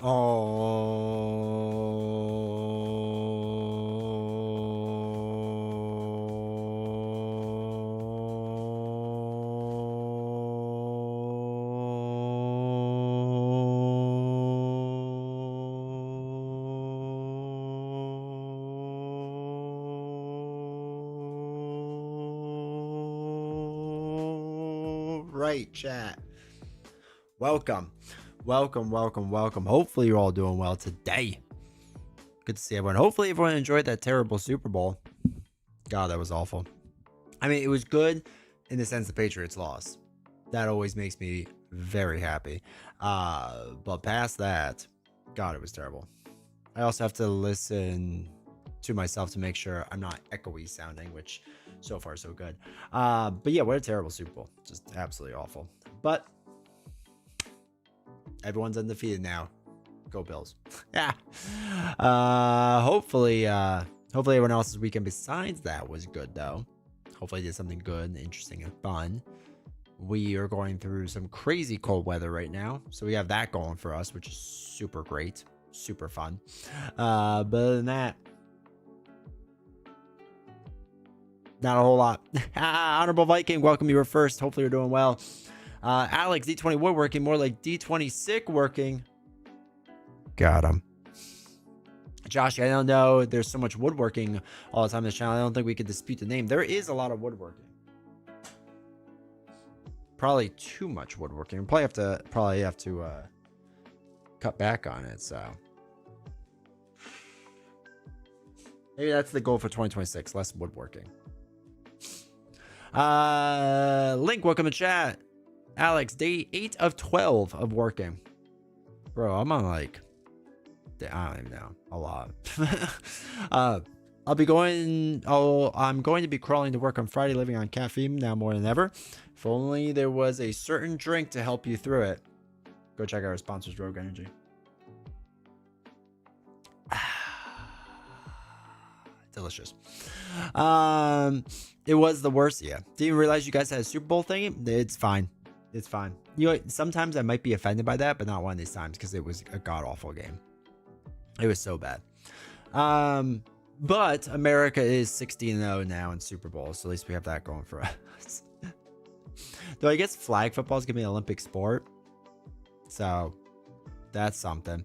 Right, chat. Welcome. Hopefully you're all doing well today. Good to see everyone. Hopefully everyone enjoyed that terrible Super Bowl. God, that was awful. I mean, it was good in the sense the Patriots lost. That always makes me very happy. But past that, God, it was terrible. I also have to listen to myself to make sure I'm not echoey sounding, which so far so good. But yeah, what a terrible Super Bowl. Just absolutely awful. But everyone's undefeated now. Go Bills. Yeah. Hopefully everyone else's weekend besides that was good though. Hopefully did something good, interesting, and fun. We are going through some crazy cold weather right now, so we have that going for us, which is super great, super fun. But other than that, not a whole lot. Honorable Viking, welcome. You were first. Hopefully you're doing well. Alex, D20 woodworking, more like D20 sick working. Got him. Josh, I don't know. There's so much woodworking all the time on this channel. I don't think we could dispute the name. There is a lot of woodworking. Probably too much woodworking. Probably have to cut back on it. So maybe that's the goal for 2026. Less woodworking. Link, welcome to chat. Alex, day 8 of 12 of working. Bro, I'm on like, I don't even know, a lot. I'm going to be crawling to work on Friday, living on caffeine now more than ever. If only there was a certain drink to help you through it. Go check out our sponsors, Rogue Energy. Delicious. It was the worst. Yeah. Didn't realize you guys had a Super Bowl thing. It's fine. It's fine. You know, sometimes I might be offended by that, but not one of these times because it was a god awful game. It was so bad. But America is 16-0 now in Super Bowl, so at least we have that going for us. Though I guess flag football is gonna be an Olympic sport, so that's something.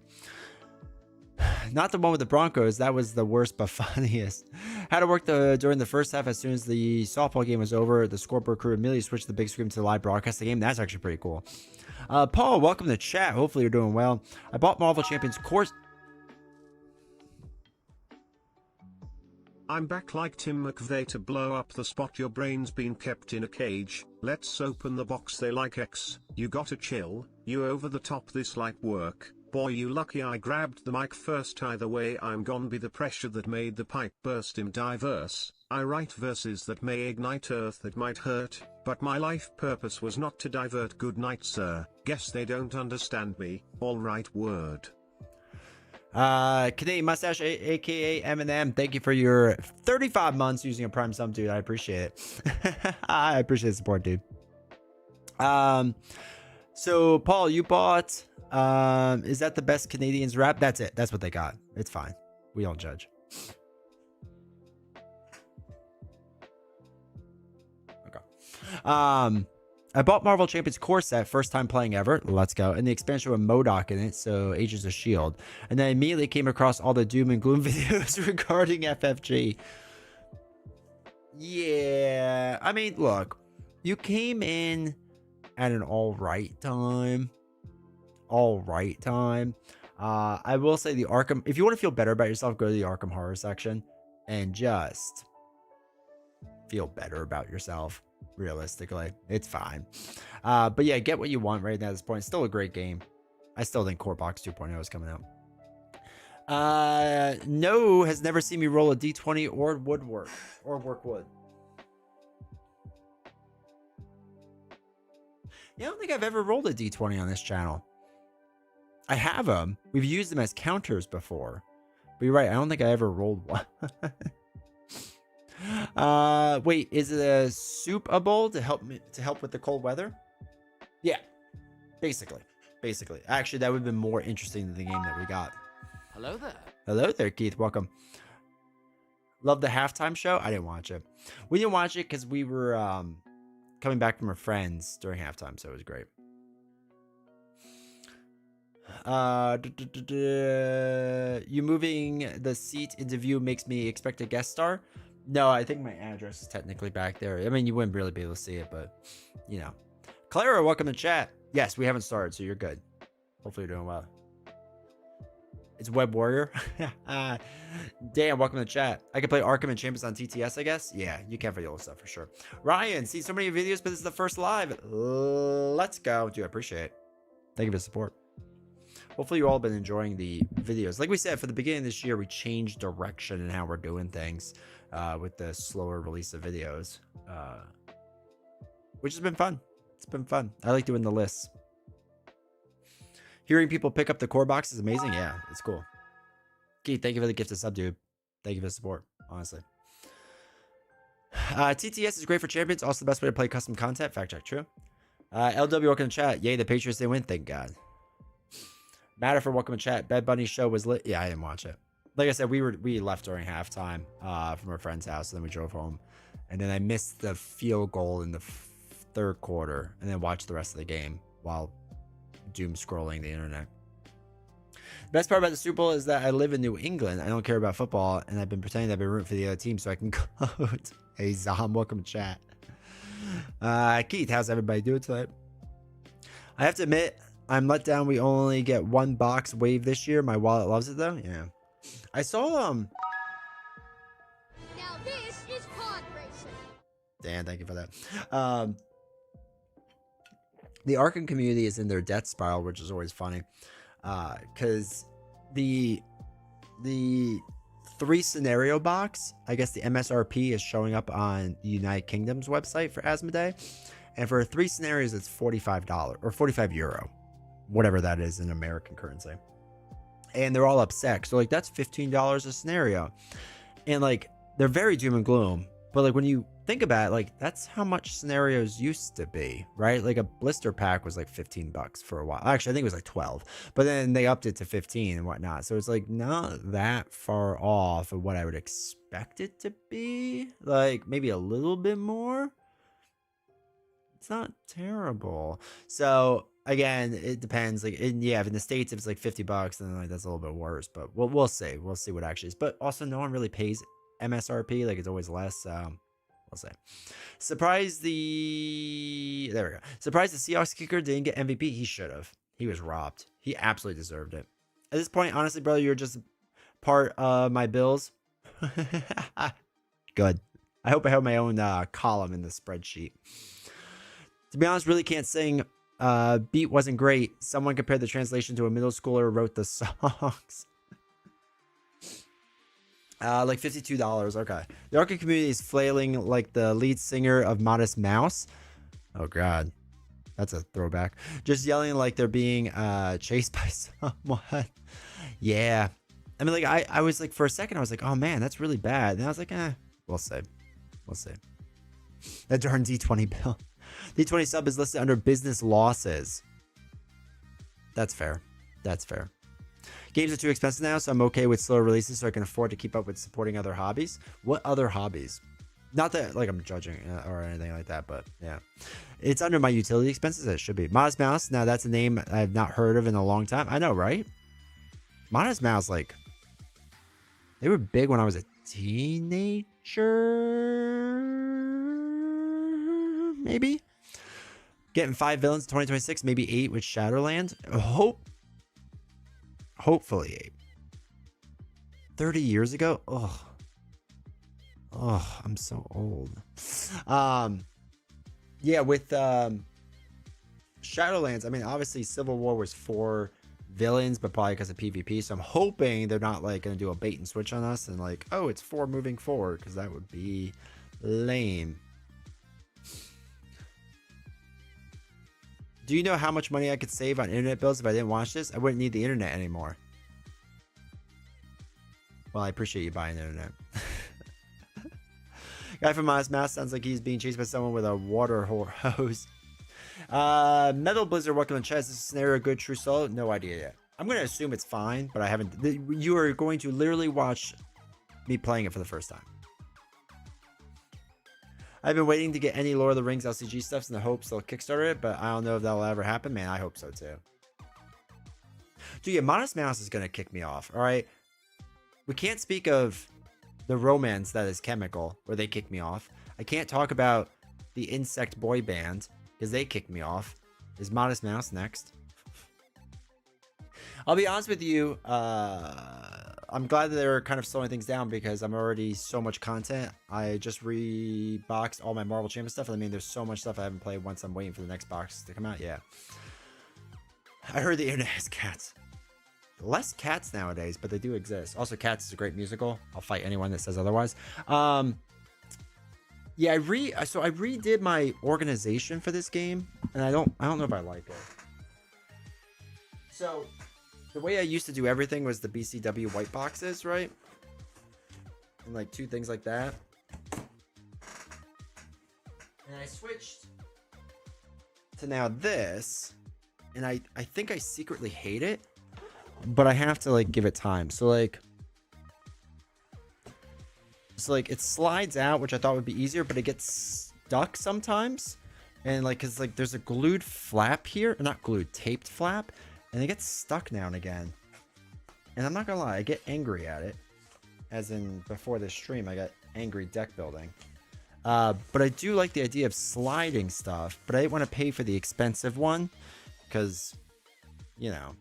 Not the one with the Broncos. That was the worst but funniest. Had to work during the first half. As soon as the softball game was over, the scoreboard crew immediately switched the big screen to the live broadcast of the game. That's actually pretty cool. Paul, welcome to chat. Hopefully you're doing well. I bought Marvel Champions course. I'm back like Tim McVeigh to blow up the spot. Your brain's been kept in a cage. Let's open the box. They like X. You gotta chill. You over the top. This like work. Boy, you lucky I grabbed the mic first. Either way, I'm gon' be the pressure that made the pipe burst. In diverse, I write verses that may ignite earth that might hurt, but my life purpose was not to divert. Good night, sir. Guess they don't understand me. All right, word. Canadian Mustache, aka Eminem, thank you for your 35 months using a Prime sub, dude. I appreciate it. I appreciate the support, dude. So Paul, you bought, is that the best Canadians rap? That's it. That's what they got. It's fine. We don't judge. Okay. I bought Marvel Champions core set, first time playing ever. Let's go. And the expansion with MODOK in it, so Agents of S.H.I.E.L.D. And then immediately came across all the doom and gloom videos regarding FFG. Yeah. I mean, look. You came in at an alright time. Alright time. I will say the Arkham... If you want to feel better about yourself, go to the Arkham Horror section. And just... feel better about yourself. Realistically, it's fine. But yeah, get what you want right now at this point. It's still a great game. I still think Core Box 2.0 is coming out. No has never seen me roll a D20 or woodwork or work wood. Yeah, I don't think I've ever rolled a D20 on this channel. I have them. We've used them as counters before. But you're right, I don't think I ever rolled one. Wait, is it a soup a bowl to help with the cold weather? Yeah, basically. basically. Actually, that would have been more interesting than the game that we got. Hello there. Hello there, Keith. Welcome. Love the halftime show. I didn't watch it. We didn't watch it because we were coming back from our friends during halftime, so it was great. You moving the seat into view makes me expect a guest star. No, I think my address is technically back there. I mean, you wouldn't really be able to see it, but you know. Clara, welcome to chat. Yes, we haven't started, so you're good. Hopefully you're doing well. It's Web Warrior. Dan, welcome to chat. I can play Arkham and Champions on TTS, I guess. Yeah, you can for the old stuff for sure. Ryan, see so many videos, but this is the first live. Let's go. Dude, I appreciate it. Thank you for the support. Hopefully you all have been enjoying the videos. Like we said, for the beginning of this year, we changed direction in how we're doing things with the slower release of videos, which has been fun. It's been fun. I like doing the lists. Hearing people pick up the core box is amazing. Yeah, it's cool. Keith, thank you for the gift of sub, dude. Thank you for the support, honestly. TTS is great for champions. Also the best way to play custom content. Fact check, true. LW, welcome to chat. Yay, the Patriots, they win. Thank God. Matter for welcome to chat. Bed Bunny show was lit. Yeah, I didn't watch it. Like I said, we left during halftime from our friend's house, and then we drove home. And then I missed the field goal in the third quarter, and then watched the rest of the game while doom scrolling the internet. The best part about the Super Bowl is that I live in New England. I don't care about football, and I've been pretending I've been rooting for the other team so I can gloat. Hey, Zaham, welcome to chat. Keith, how's everybody doing tonight? I have to admit, I'm let down. We only get one box wave this year. My wallet loves it though. Yeah, I saw Now this is pod racing. Dan, thank you for that. The Arkham community is in their death spiral, which is always funny, because the 3 scenario box, I guess the MSRP is showing up on the United Kingdom's website for Asmodee, and for 3 scenarios it's $45 or €45, whatever that is in American currency, and they're all upset. So like that's $15 a scenario, and like they're very doom and gloom. But like when you think about it, like that's how much scenarios used to be, right? Like a blister pack was like $15 for a while. Actually, I think it was like 12, but then they upped it to 15 and whatnot. So it's like not that far off of what I would expect it to be. Like maybe a little bit more. It's not terrible. So again, it depends. Like in the States, if it's like $50, then like that's a little bit worse. But we'll see. We'll see what actually is. But also, no one really pays MSRP. Like it's always less. We'll say. Surprised the Seahawks kicker didn't get MVP. He should have. He was robbed. He absolutely deserved it. At this point, honestly, brother, you're just part of my Bills. Good. I hope I have my own column in the spreadsheet. To be honest, really can't sing. Beat wasn't great. Someone compared the translation to a middle schooler who wrote the songs. Like $52. Okay. The Arkham community is flailing like the lead singer of Modest Mouse. Oh God, that's a throwback. Just yelling like they're being chased by someone. Yeah. I mean, like I was like for a second I was like, oh man, that's really bad. And I was like, we'll see. We'll see. That darn D20 bill. D20 sub is listed under business losses. That's fair. That's fair. Games are too expensive now, so I'm okay with slower releases so I can afford to keep up with supporting other hobbies. What other hobbies? Not that like I'm judging or anything like that, but yeah. It's under my utility expenses. It should be. Modest Mouse. Now that's a name I've not heard of in a long time. I know, right? Modest Mouse, like, they were big when I was a teenager. Maybe. Getting 5 villains in 2026, maybe 8 with Shadowland. Hopefully 8. 30 years ago? Oh, I'm so old. Yeah, with Shadowlands, I mean, obviously Civil War was 4 villains, but probably because of PvP. So I'm hoping they're not like going to do a bait and switch on us and like, oh, it's 4 moving forward, because that would be lame. Do you know how much money I could save on internet bills if I didn't watch this? I wouldn't need the internet anymore. Well, I appreciate you buying the internet. Guy from Modest Mouse sounds like he's being chased by someone with a water hose. Metal Blizzard, welcome to chat. Is this scenario good, true solo? No idea yet. I'm going to assume it's fine, but I haven't. You are going to literally watch me playing it for the first time. I've been waiting to get any Lord of the Rings LCG stuff in the hopes they'll kickstart it, but I don't know if that'll ever happen. Man, I hope so too. Dude, yeah, Modest Mouse is going to kick me off, all right? We can't speak of the romance that is Chemical, where they kick me off. I can't talk about the Insect Boy Band, because they kick me off. Is Modest Mouse next? I'll be honest with you, I'm glad that they're kind of slowing things down because I'm already so much content. I just reboxed all my Marvel Champions stuff. I mean, there's so much stuff I haven't played once I'm waiting for the next box to come out. Yeah. I heard the internet has cats. Less cats nowadays, but they do exist. Also, Cats is a great musical. I'll fight anyone that says otherwise. Yeah, I redid my organization for this game, and I don't know if I like it. So the way I used to do everything was the BCW white boxes, right? And like 2 things like that. And I switched to now this, and I think I secretly hate it, but I have to like give it time. So like it slides out, which I thought would be easier, but it gets stuck sometimes. And like, cause like there's a glued flap here, or not glued, taped flap, and it gets stuck now and again. And I'm not gonna lie, I get angry at it. As in before this stream, I got angry deck building. But I do like the idea of sliding stuff, but I didn't want to pay for the expensive one because, you know,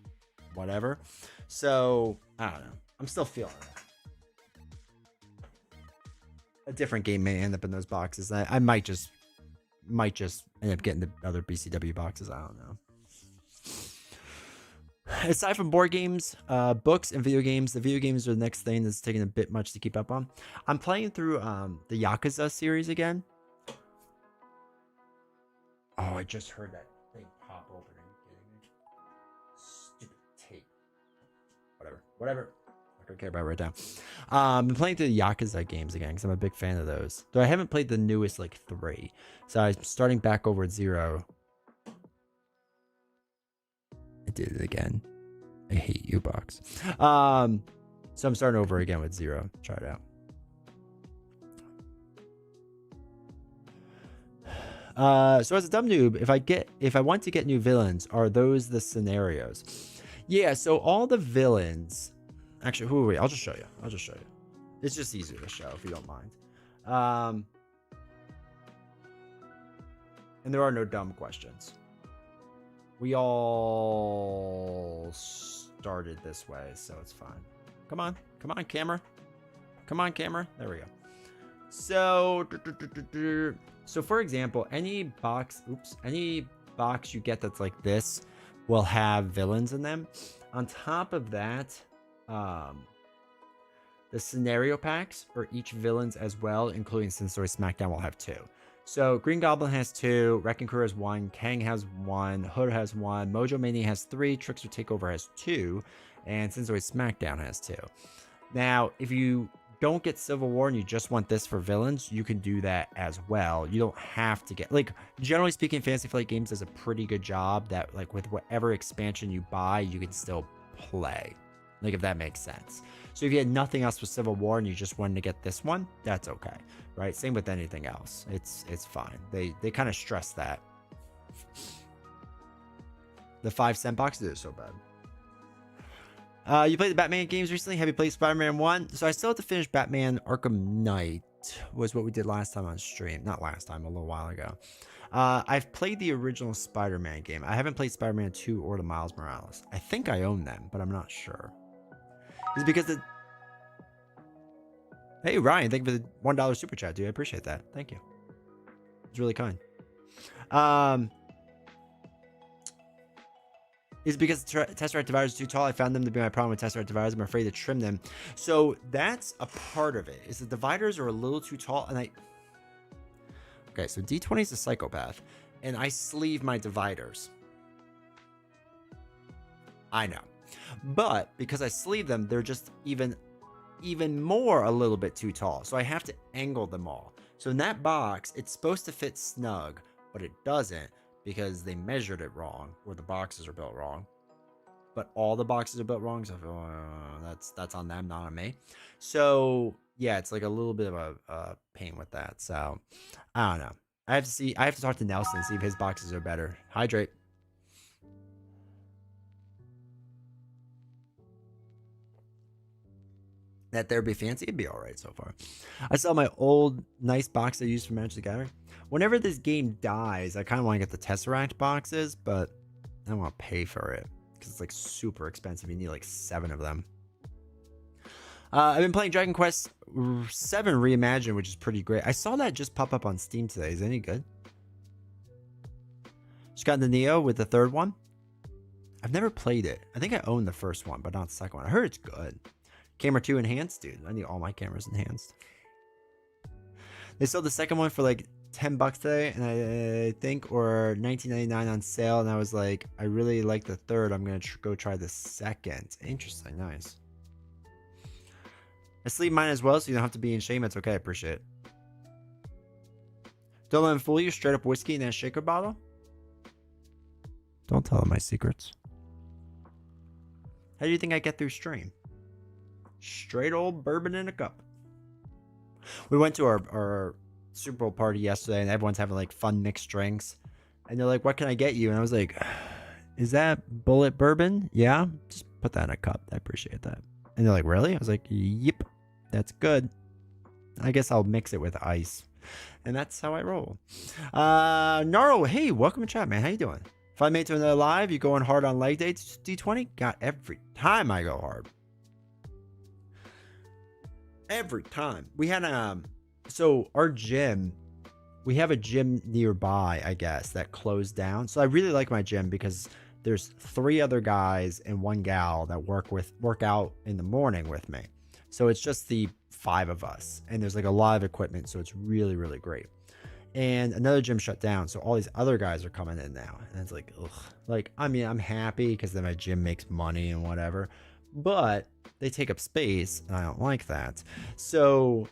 whatever. So I don't know. I'm still feeling it. A different game may end up in those boxes. I might just end up getting the other BCW boxes. I don't know. Aside from board games, books, and video games, the video games are the next thing that's taking a bit much to keep up on. I'm playing through the Yakuza series again. Oh, I just heard that thing pop open. Are you kidding me? Stupid tape. Whatever. I don't care about it right now. I've been playing through the Yakuza games again because I'm a big fan of those. Though I haven't played the newest, like 3. So I'm starting back over at 0. I did it again. I hate you, box. So I'm starting over again with 0. Try it out. So as a dumb noob, if I want to get new villains, are those the scenarios? Yeah, so all the villains. Actually, wait, I'll just show you. It's just easier to show if you don't mind. And there are no dumb questions. We all started this way, so it's fine. Come on, camera. There we go. So for example, any box you get that's like this will have villains in them. On top of that, the scenario packs for each villains as well, including Synthazoid Smackdown, will have 2. So Green Goblin has 2, Wrecking Crew has 1, Kang has 1, Hood has 1, Mojo Mania has 3, Trickster Takeover has 2, and Synthazoid Smackdown has 2. Now, if you don't get Civil War and you just want this for villains, you can do that as well. You don't have to get, like, generally speaking, Fantasy Flight Games does a pretty good job that, like, with whatever expansion you buy, you can still play. Like, if that makes sense. So if you had nothing else with Civil War and you just wanted to get this one, that's okay, right? Same with anything else. It's fine. They kind of stress that. The 5-cent boxes are so bad. You played the Batman games recently? Have you played Spider-Man 1? So I still have to finish Batman Arkham Knight, was what we did last time on stream. Not last time, a little while ago. I've played the original Spider-Man game. I haven't played Spider-Man 2 or the Miles Morales. I think I own them, but I'm not sure. It's because Hey, Ryan, thank you for the $1 super chat, dude. I appreciate that. Thank you. It's really kind. Is because Tesseract dividers are too tall. I found them to be my problem with Tesseract dividers. I'm afraid to trim them. So that's a part of it. Is the dividers are a little too tall, and Okay, so D20 is a psychopath, and I sleeve my dividers. I know. But because I sleeve them, they're just even more a little bit too tall. So I have to angle them all. So in that box, it's supposed to fit snug, but it doesn't because they measured it wrong, or the boxes are built wrong. But all the boxes are built wrong, so that's on them, not on me. So yeah, it's like a little bit of a pain with that. So I don't know. I have to talk to Nelson and see if his boxes are better. Hydrate. That therapy fancy, it'd be all right so far. I saw my old nice box I used for Magic the Gathering. Whenever this game dies, I kind of want to get the Tesseract boxes, but I don't want to pay for it because it's like super expensive. You need like 7 of them. I've been playing Dragon Quest 7 Reimagined, which is pretty great. I saw that just pop up on Steam today. Is it any good? Just got the Neo with the 3rd one. I've never played it. I think I own the first one, but not the second one. I heard it's good. Camera 2 enhanced, dude. I need all my cameras enhanced. They sold the second one for like $10 today, and I think, or $19.99 on sale. And I was like, I really like the 3rd. I'm gonna go try the 2nd. Interesting, nice. I sleep mine as well, so you don't have to be in shame. It's okay. I appreciate it. Don't let them fool you. Straight up whiskey in that shaker bottle. Don't tell them my secrets. How do you think I get through stream? Straight old bourbon in a cup. We went to our Super Bowl party yesterday, and everyone's having like fun mixed drinks. And they're like, "What can I get you?" And I was like, "Is that bullet bourbon?" "Yeah." "Just put that in a cup. I appreciate that." And they're like, "Really?" I was like, "Yep, that's good. I guess I'll mix it with ice." And that's how I roll. Gnarl, hey, welcome to chat, man. How you doing? If I made it to another live, you going hard on leg dates? D20? God, every time I go hard. Every time. We had so our gym, we have a gym nearby, I guess, that closed down. So I really like my gym because there's 3 other guys and 1 gal that work out in the morning with me. So it's just the 5 of us, and there's like a lot of equipment, so it's really, really great. And another gym shut down, so all these other guys are coming in now, and it's like, ugh. Like, I mean, I'm happy because then my gym makes money and whatever, but they take up space, and I don't like that. So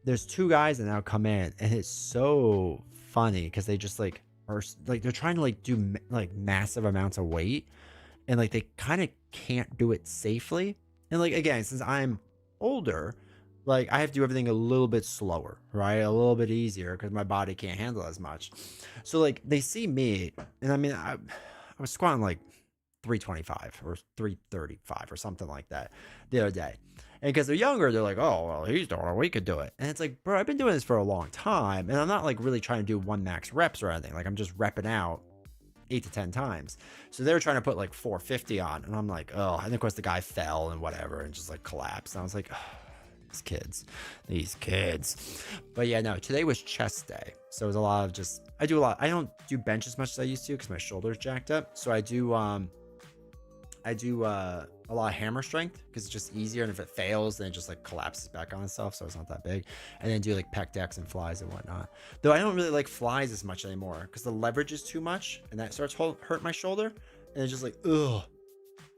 there's 2 guys that now come in, and it's so funny because they just like are like, they're trying to like do like massive amounts of weight, and like they kind of can't do it safely. And like, again, since I'm older, like I have to do everything a little bit slower, right? A little bit easier because my body can't handle as much. So like they see me, and I mean, I was squatting like 325 or 335 or something like that the other day. And because they're younger, they're like, "Oh, well, he's doing it. We could do it." And it's like, bro, I've been doing this for a long time. And I'm not like really trying to do 1 max reps or anything. Like I'm just repping out 8 to 10 times. So they were trying to put like 450 on. And I'm like, oh, and of course the guy fell and whatever and just like collapsed. And I was like, oh, these kids. But yeah, no, today was chest day. So it was a lot of just, I don't do bench as much as I used to because my shoulder's jacked up. So I do a lot of hammer strength because it's just easier, and if it fails then it just like collapses back on itself, so it's not that big. And then do like pec decks and flies and whatnot, though I don't really like flies as much anymore because the leverage is too much and that starts hurt my shoulder, and it's just like, ugh,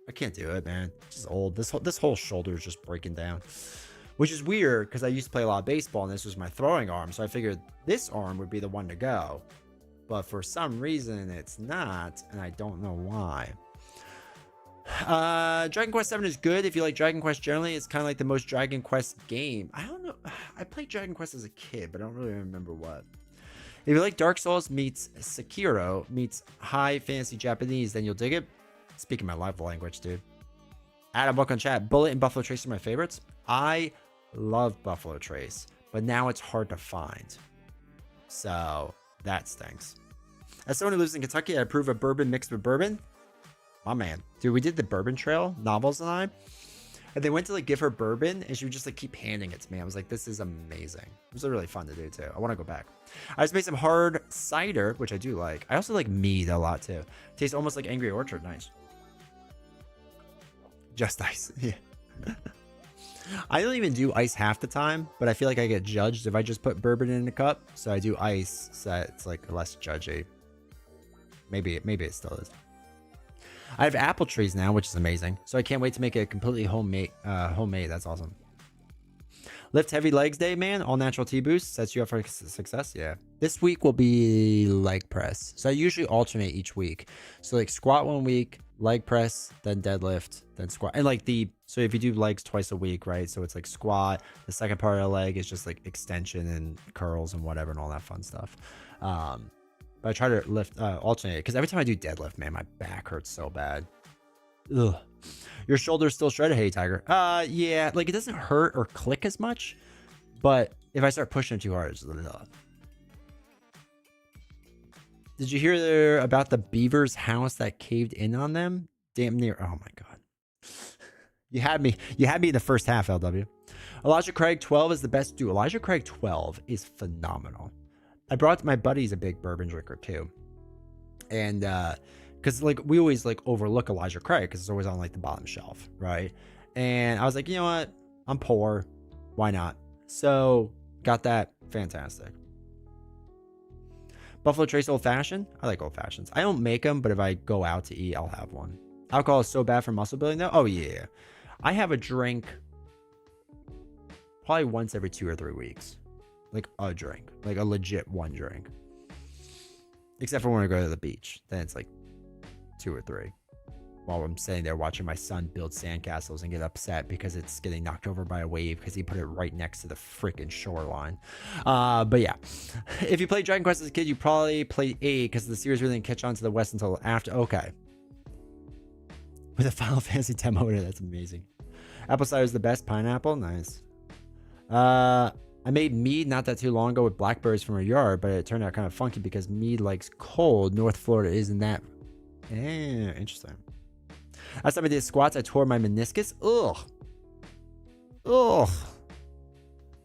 I can't do it, man. It's just old. This whole shoulder is just breaking down, which is weird because I used to play a lot of baseball and this was my throwing arm, so I figured this arm would be the one to go, but for some reason it's not, and I don't know why. Dragon Quest 7 is good if you like Dragon Quest generally. It's kind of like the most Dragon Quest game. I don't know, I played Dragon Quest as a kid, but I don't really remember what. If you like Dark Souls meets Sekiro meets high fantasy Japanese, then you'll dig it. Speaking my live language, dude. Adam, welcome to chat. Bullet and Buffalo Trace are my favorites. I love Buffalo Trace, but now it's hard to find, so that stinks. As someone who lives in Kentucky, I approve of bourbon mixed with bourbon. My man, dude, we did the Bourbon Trail, Novels and I, and they went to like give her bourbon, and she would just like keep handing it to me. I was like, this is amazing. It was really fun to do too. I want to go back. I just made some hard cider, which I do like. I also like mead a lot too. Tastes almost like Angry Orchard. Nice. Just ice. Yeah. I don't even do ice half the time, but I feel like I get judged if I just put bourbon in a cup. So I do ice, so it's like less judgy. Maybe it still is. I have apple trees now, which is amazing. So I can't wait to make it completely homemade. That's awesome. Lift heavy legs day, man. All natural T boost sets you up for success. Yeah. This week will be leg press. So I usually alternate each week. So like squat one week, leg press, then deadlift, then squat. And like so if you do legs twice a week, right? So it's like squat. The second part of the leg is just like extension and curls and whatever and all that fun stuff. But I try to lift, alternate, because every time I do deadlift, man, my back hurts so bad. Ugh. Your shoulder's still shredded, hey Tiger. Yeah, like it doesn't hurt or click as much, but if I start pushing too hard, it's Did you hear about the beaver's house that caved in on them? Damn near. Oh my god. You had me in the first half, LW. Elijah Craig 12 is the best. Dude, Elijah Craig 12 is phenomenal. I brought my buddy's a big bourbon drinker too. And because like we always like overlook Elijah Craig because it's always on like the bottom shelf, right? And I was like, you know what? I'm poor. Why not? So got that. Fantastic. Buffalo Trace old fashioned. I like old fashions. I don't make them, but if I go out to eat, I'll have one. Alcohol is so bad for muscle building though. Oh yeah. I have a drink probably once every 2 or 3 weeks. Like a drink. Like a legit one drink. Except for when I go to the beach. Then it's like 2 or 3. While I'm sitting there watching my son build sandcastles and get upset because it's getting knocked over by a wave because he put it right next to the freaking shoreline. But yeah, if you played Dragon Quest as a kid, you probably played 8 because the series really didn't catch on to the West until after. Okay. With a Final Fantasy demo in it, that's amazing. Apple cider is the best. Pineapple, nice. I made mead not that too long ago with blackberries from our yard, but it turned out kind of funky because mead likes cold. North Florida isn't that. Interesting. Last time I did squats, I tore my meniscus. Ugh.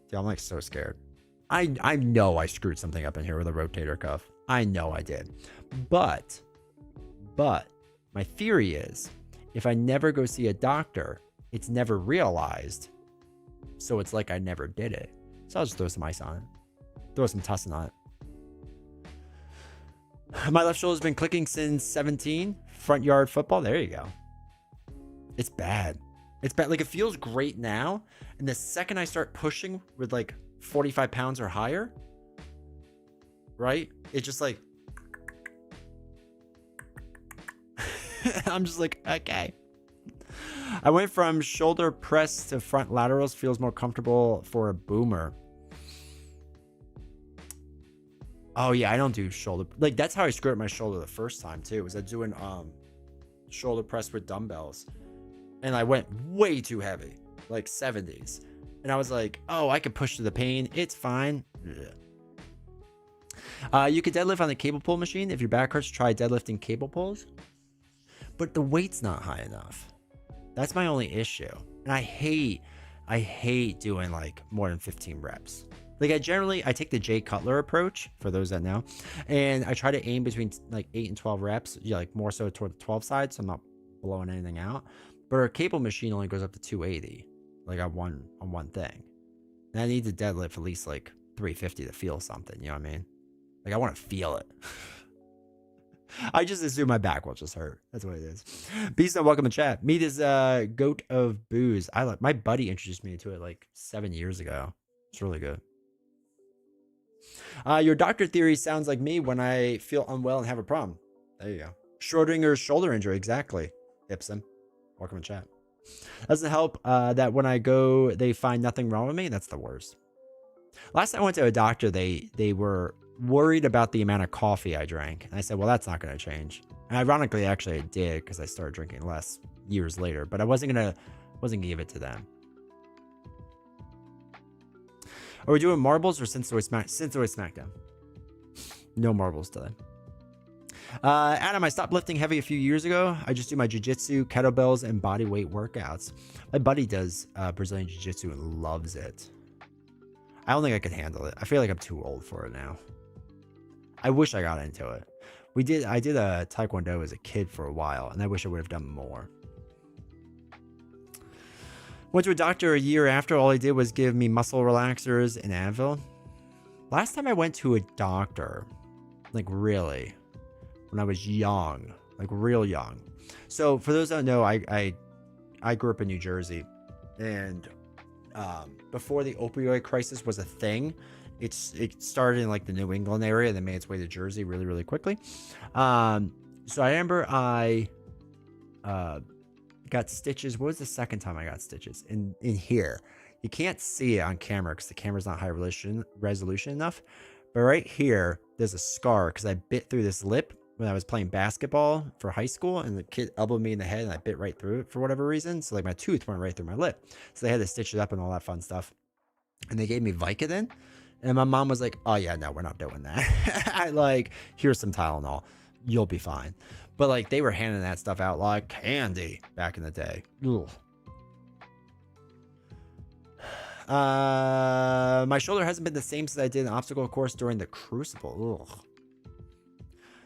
Dude, I'm like so scared. I know I screwed something up in here with a rotator cuff. I know I did. But my theory is if I never go see a doctor, it's never realized. So it's like I never did it. So I'll just throw some ice on it. Throw some tussin on it. My left shoulder's been clicking since 17. Front yard football. There you go. It's bad. It's bad. Like it feels great now. And the second I start pushing with like 45 pounds or higher, right? It's just like, I'm just like, okay. I went from shoulder press to front laterals. Feels more comfortable for a boomer. Oh yeah, I don't do shoulder. Like that's how I screwed up my shoulder the first time too. Was I doing shoulder press with dumbbells, and I went way too heavy, like 70s, and I was like, oh, I can push through the pain. It's fine. You could deadlift on the cable pull machine. If your back hurts, try deadlifting cable pulls. But the weight's not high enough. That's my only issue. And I hate doing like more than 15 reps. Like I take the Jay Cutler approach for those that know. And I try to aim between like 8 and 12 reps. Yeah, like more so toward the 12 side. So I'm not blowing anything out. But our cable machine only goes up to 280. Like on one thing. And I need to deadlift at least like 350 to feel something. You know what I mean? Like I want to feel it. I just assume my back will just hurt. That's what it is. Beast, welcome to chat. Meat is goat of booze. My buddy introduced me to it like 7 years ago. It's really good. Your doctor theory sounds like me when I feel unwell and have a problem. There you go. Schrodinger's shoulder injury. Exactly. Ipsen. Welcome to chat. Doesn't help that when I go, they find nothing wrong with me. That's the worst. Last time I went to a doctor, they were worried about the amount of coffee I drank. And I said, well, that's not going to change. And ironically, actually, it did because I started drinking less years later. But I wasn't gonna give it to them. Are we doing marbles or Synthazoid Smackdown? No marbles today. Adam, I stopped lifting heavy a few years ago. I just do my jiu-jitsu, kettlebells, and body weight workouts. My buddy does Brazilian jiu-jitsu and loves it. I don't think I could handle it. I feel like I'm too old for it now. I wish I got into it. I did a taekwondo as a kid for a while, and I wish I would have done more. Went to a doctor a year after. All he did was give me muscle relaxers and Advil. Last time I went to a doctor, like really, when I was young, like real young. So for those that don't know, I grew up in New Jersey, and before the opioid crisis was a thing. It started in like the New England area and then made its way to Jersey really, really quickly. So I remember I got stitches. What was the second time I got stitches? In here. You can't see it on camera because the camera's not high resolution enough. But right here, there's a scar because I bit through this lip when I was playing basketball for high school, and the kid elbowed me in the head and I bit right through it for whatever reason. So like my tooth went right through my lip. So they had to stitch it up and all that fun stuff. And they gave me Vicodin. And my mom was like, oh yeah, no, we're not doing that. I like, here's some Tylenol. You'll be fine. But like they were handing that stuff out like candy back in the day. Ugh. My shoulder hasn't been the same since I did an obstacle course during the Crucible. Ugh.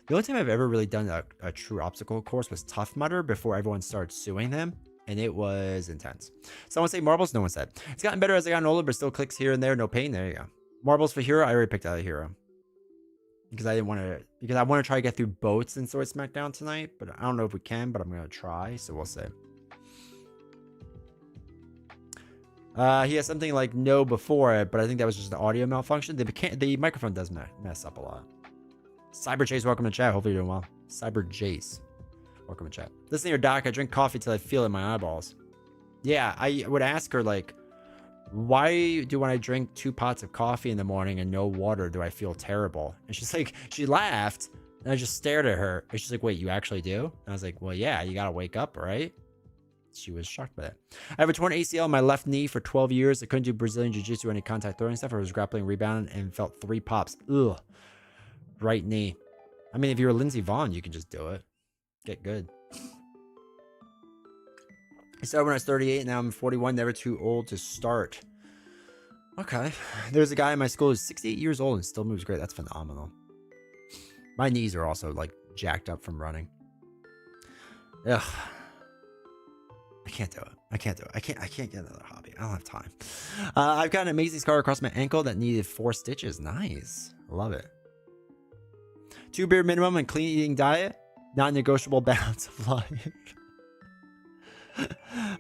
The only time I've ever really done a true obstacle course was Tough Mudder before everyone started suing them, and it was intense. Someone say marbles, no one said. It's gotten better as I got older, but still clicks here and there, no pain. There you go. Marbles for hero, I already picked out a hero. Because I want to try to get through both Synthazoid Smackdown tonight, but I don't know if we can, but I'm going to try, so we'll see. He has something like no before it, but I think that was just an audio malfunction. The microphone does mess up a lot. Cyber Chase, welcome to chat. Hopefully you're doing well. Cyber Jace, welcome to chat. Listen to your doc. I drink coffee till I feel it in my eyeballs. Yeah, I would ask her like, why do when I drink 2 pots of coffee in the morning and no water do I feel terrible? And she's like, she laughed, and I just stared at her. And she's like, wait, you actually do? And I was like, well, yeah, you gotta wake up, right? She was shocked by that. I have a torn ACL in my left knee for 12 years. I couldn't do Brazilian Jiu-Jitsu or any contact throwing stuff. I was grappling, rebounding, and felt 3 pops. Ugh. Right knee. I mean, if you're Lindsey Vaughn, you can just do it. Get good. I started when I was 38. Now I'm 41. Never too old to start. Okay. There's a guy in my school who's 68 years old and still moves great. That's phenomenal. My knees are also like jacked up from running. Ugh. I can't do it. I can't get another hobby. I don't have time. I've got an amazing scar across my ankle that needed 4 stitches. Nice. Love it. 2 beer minimum and clean eating diet. Non-negotiable balance of life.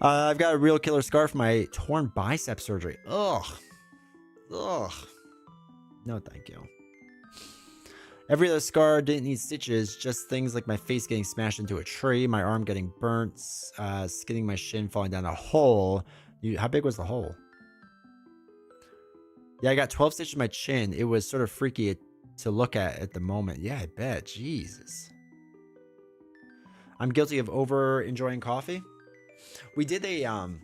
I've got a real killer scar from my torn bicep surgery. Ugh. Ugh. No, thank you. Every other scar didn't need stitches, just things like my face getting smashed into a tree, my arm getting burnt, skinning my shin, falling down a hole. How big was the hole? Yeah, I got 12 stitches in my chin. It was sort of freaky to look at the moment. Yeah, I bet. Jesus. I'm guilty of over enjoying coffee. We did I'm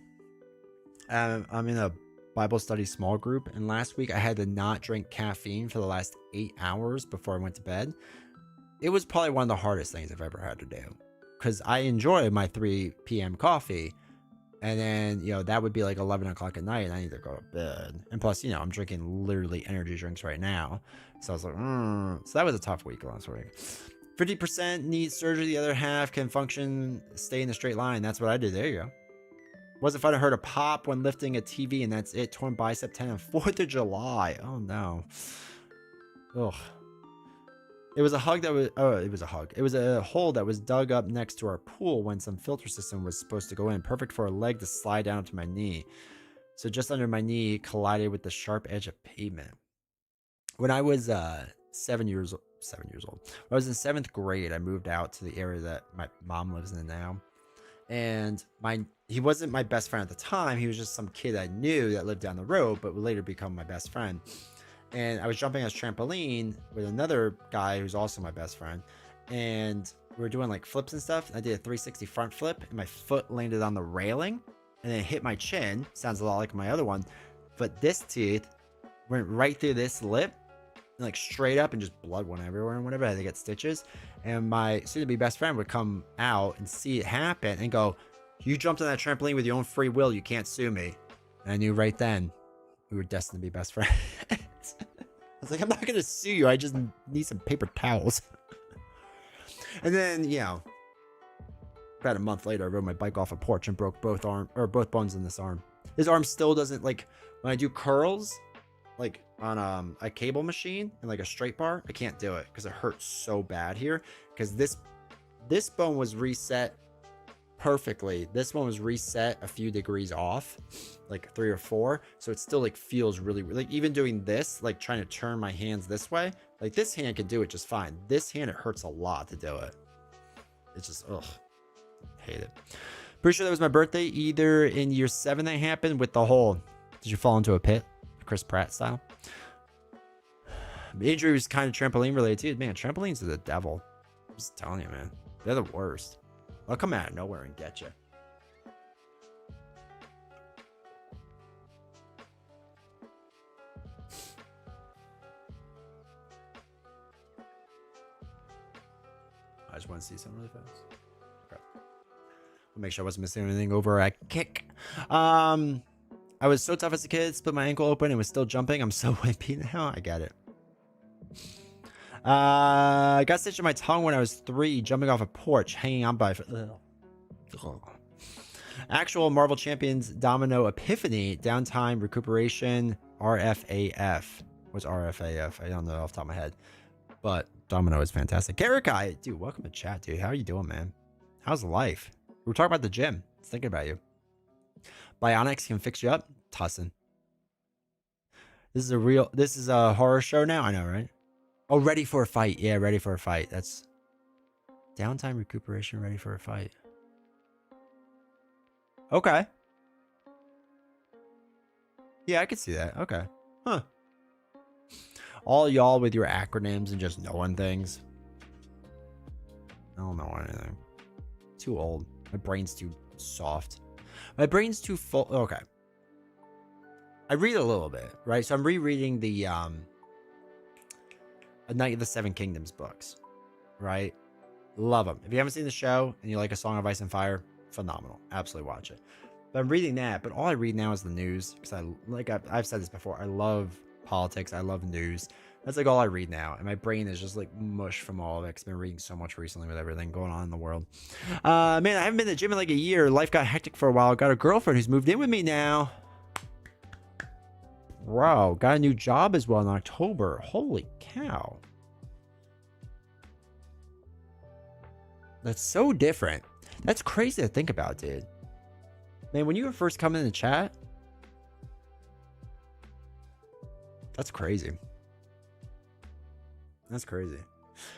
in a Bible study small group, and last week I had to not drink caffeine for the last 8 hours before I went to bed. It was probably one of the hardest things I've ever had to do, because I enjoy my 3 p.m. coffee, and then that would be like 11 o'clock at night and I need to go to bed, and plus I'm drinking literally energy drinks right now, so I was like so that was a tough week last week. 50% needs surgery, the other half can function, stay in a straight line. That's what I did. There you go. Wasn't fun. I heard a pop when lifting a TV, and that's it. Torn bicep tendon on 4th of July. Oh no. Ugh. It was a hug that was. Oh, it was a hug. It was a hole that was dug up next to our pool when some filter system was supposed to go in. Perfect for a leg to slide down to my knee. So just under my knee, collided with the sharp edge of pavement. When I was 7 years old. When I was in 7th grade, I moved out to the area that my mom lives in now. And he wasn't my best friend at the time. He was just some kid I knew that lived down the road, but would later become my best friend. And I was jumping on a trampoline with another guy who's also my best friend. And we were doing like flips and stuff. I did a 360 front flip, and my foot landed on the railing and then it hit my chin. Sounds a lot like my other one. But this tooth went right through this lip, like straight up, and just blood went everywhere and whatever. I had to get stitches, and my soon-to-be best friend would come out and see it happen and go, you jumped on that trampoline with your own free will, you can't sue me. And I knew right then we were destined to be best friends. I was like, I'm not gonna sue you, I just need some paper towels. And then about a month later, I rode my bike off a porch and broke both bones in this arm. This arm still doesn't, like, when I do curls like on a cable machine and like a straight bar, I can't do it because it hurts so bad here, because this bone was reset perfectly. This one was reset a few degrees off, like 3 or 4. So it still like feels really, like even doing this, like trying to turn my hands this way, like this hand can do it just fine. This hand, it hurts a lot to do it. It's just, ugh, hate it. Pretty sure that was my birthday, either in year 7 that happened with the whole, did you fall into a pit? Chris Pratt style. The injury was kind of trampoline related too. Man, trampolines are the devil. I'm just telling you, man. They're the worst. They'll come out of nowhere and get you. I just want to see something really fast. Okay. I'll make sure I wasn't missing anything over a kick. I was so tough as a kid, split my ankle open and was still jumping. I'm so wimpy now. I get it. I got stitched in my tongue when I was 3, jumping off a porch, hanging on by. Actual Marvel Champions Domino Epiphany, downtime, recuperation, RFAF. What's RFAF? I don't know off the top of my head. But Domino is fantastic. Karakai, dude, welcome to chat, dude. How are you doing, man? How's life? We were talking about the gym. I was thinking about you. Bionics can fix you up. Tussin. This is a horror show now? I know, right? Oh, ready for a fight. Yeah, ready for a fight. That's downtime, recuperation, ready for a fight. Okay. Yeah, I could see that. Okay. Huh. All y'all with your acronyms and just knowing things. I don't know anything. Too old. My brain's too soft. My brain's too full. Okay. I read a little bit, right? So I'm rereading the A Knight of the Seven Kingdoms books, right? Love them. If you haven't seen the show and you like A Song of Ice and Fire, phenomenal. Absolutely watch it. But I'm reading that, but all I read now is the news because I've said this before. I love politics. I love news. That's like all I read now, and my brain is just like mush from all of it. I've been reading so much recently with everything going on in the world. Man, I haven't been to the gym in like a year. Life got hectic for a while. Got a girlfriend who's moved in with me now. Wow, got a new job as well in October. Holy cow. That's so different. That's crazy to think about, dude. Man, when you were first coming in the chat, that's crazy. That's crazy.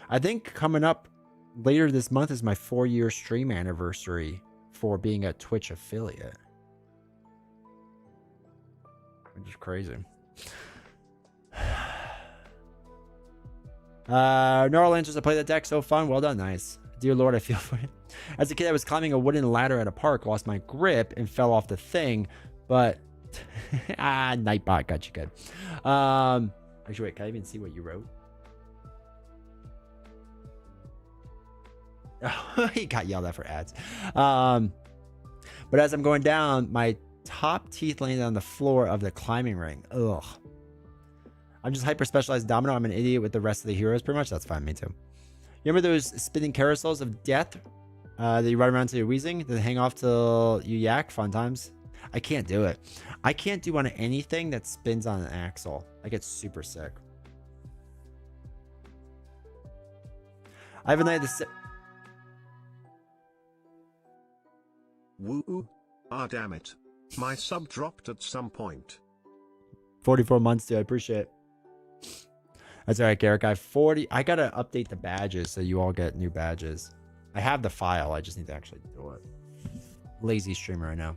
I think coming up later this month is my 4-year stream anniversary for being a Twitch affiliate. Which is crazy. Neural Answers, I played that deck. So fun. Well done. Nice. Dear Lord, I feel for it. As a kid, I was climbing a wooden ladder at a park, lost my grip, and fell off the thing. But Nightbot got you good. Actually, wait, can I even see what you wrote? Oh, he got yelled at for ads. But as I'm going down, my top teeth landed on the floor of the climbing ring. Ugh. I'm just hyper specialized domino. I'm an idiot with the rest of the heroes, pretty much. That's fine, me too. You remember those spinning carousels of death that you ride around till you're wheezing, then hang off till you yak? Fun times. I can't do it. I can't do on anything that spins on an axle. I get super sick. I have a night of Woo. Ah, damn it. My sub dropped at some point. 44 months, dude. I appreciate it. That's all right, Garrick. I gotta update the badges so you all get new badges. I have the file. I just need to actually do it. Lazy streamer right now.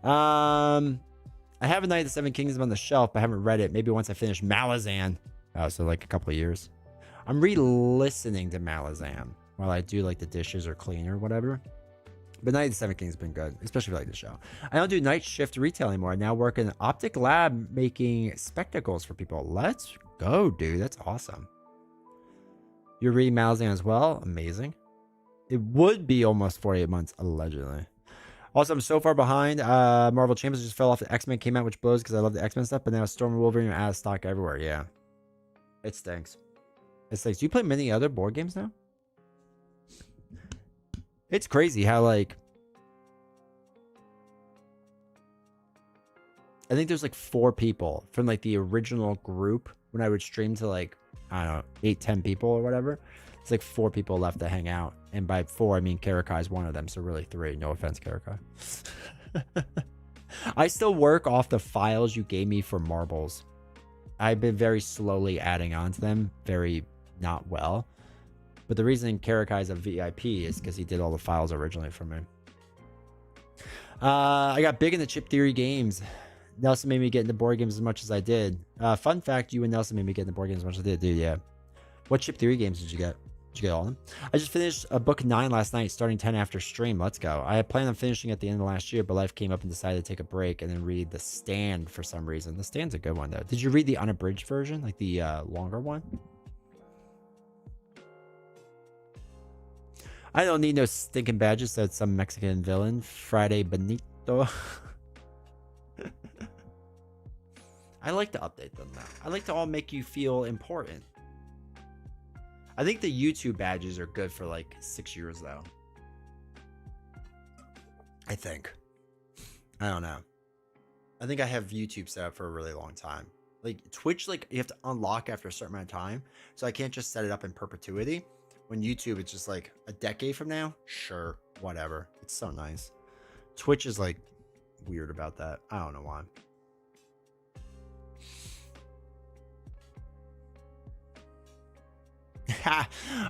I have a Knight of the Seven Kingdoms on the shelf, but I haven't read it. Maybe once I finish Malazan. Oh, so like a couple of years. I'm re-listening to Malazan while I do like the dishes or clean or whatever. But Knight of the Seven Kingdoms has been good, especially if you like the show. I don't do night shift retail anymore. I now work in an optic lab making spectacles for people. Let's go, dude. That's awesome. You're reading Malazan as well? Amazing. It would be almost 48 months, allegedly. Also, I'm so far behind. Marvel Champions just fell off. The X-Men came out, which blows because I love the X-Men stuff. But now Storm and Wolverine are out of stock everywhere. Yeah. It stinks. It stinks. Do you play many other board games now? It's crazy how, like, I think there's like 4 people from like the original group when I would stream to like, I don't know, 8, 10 people or whatever. It's like 4 people left to hang out. And by 4, I mean Karakai's one of them. So really 3. No offense, Karakai. I still work off the files you gave me for marbles. I've been very slowly adding on to them. Very not well. But the reason Karakai's a VIP is because he did all the files originally for me. I got big into chip theory games. Nelson made me get into board games as much as I did. Fun fact, you and Nelson made me get into board games as much as I did, dude. Yeah. What chip theory games did you get? Did you get all of them? I just finished a book 9 last night, starting 10 after stream. Let's go. I had planned on finishing at the end of last year, but life came up and decided to take a break and then read The Stand for some reason. The Stand's a good one, though. Did you read the unabridged version, like the longer one? I don't need no stinking badges, said some Mexican villain. Friday Benito. I like to update them now. I like to all make you feel important. I think the YouTube badges are good for like 6 years though. I think. I don't know. I think I have YouTube set up for a really long time. Like Twitch, like you have to unlock after a certain amount of time. So I can't just set it up in perpetuity. When YouTube, it's just like a decade from now. Sure, whatever. It's so nice. Twitch is like weird about that. I don't know why.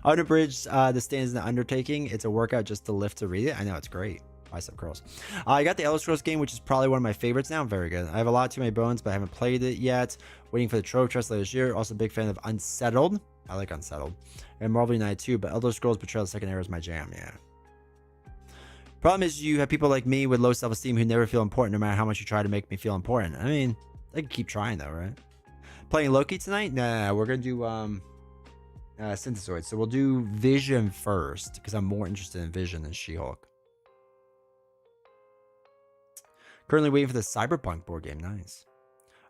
Unabridged, The Stand is an undertaking. It's a workout just to lift to read it. I know, it's great. Bicep curls. I got the Elder Scrolls game, which is probably one of my favorites now. Very good. I have a lot too many bones, but I haven't played it yet. Waiting for the Trove Trust later this year. Also a big fan of Unsettled. I like Unsettled. And Marvel United too, but Elder Scrolls Betrayal: The Second Era is my jam, yeah. Problem is you have people like me with low self-esteem who never feel important no matter how much you try to make me feel important. I mean, I can keep trying though, right? Playing Loki tonight? Nah, we're gonna do Synthazoid. So we'll do Vision first, because I'm more interested in Vision than She-Hulk. Currently waiting for the Cyberpunk board game. Nice.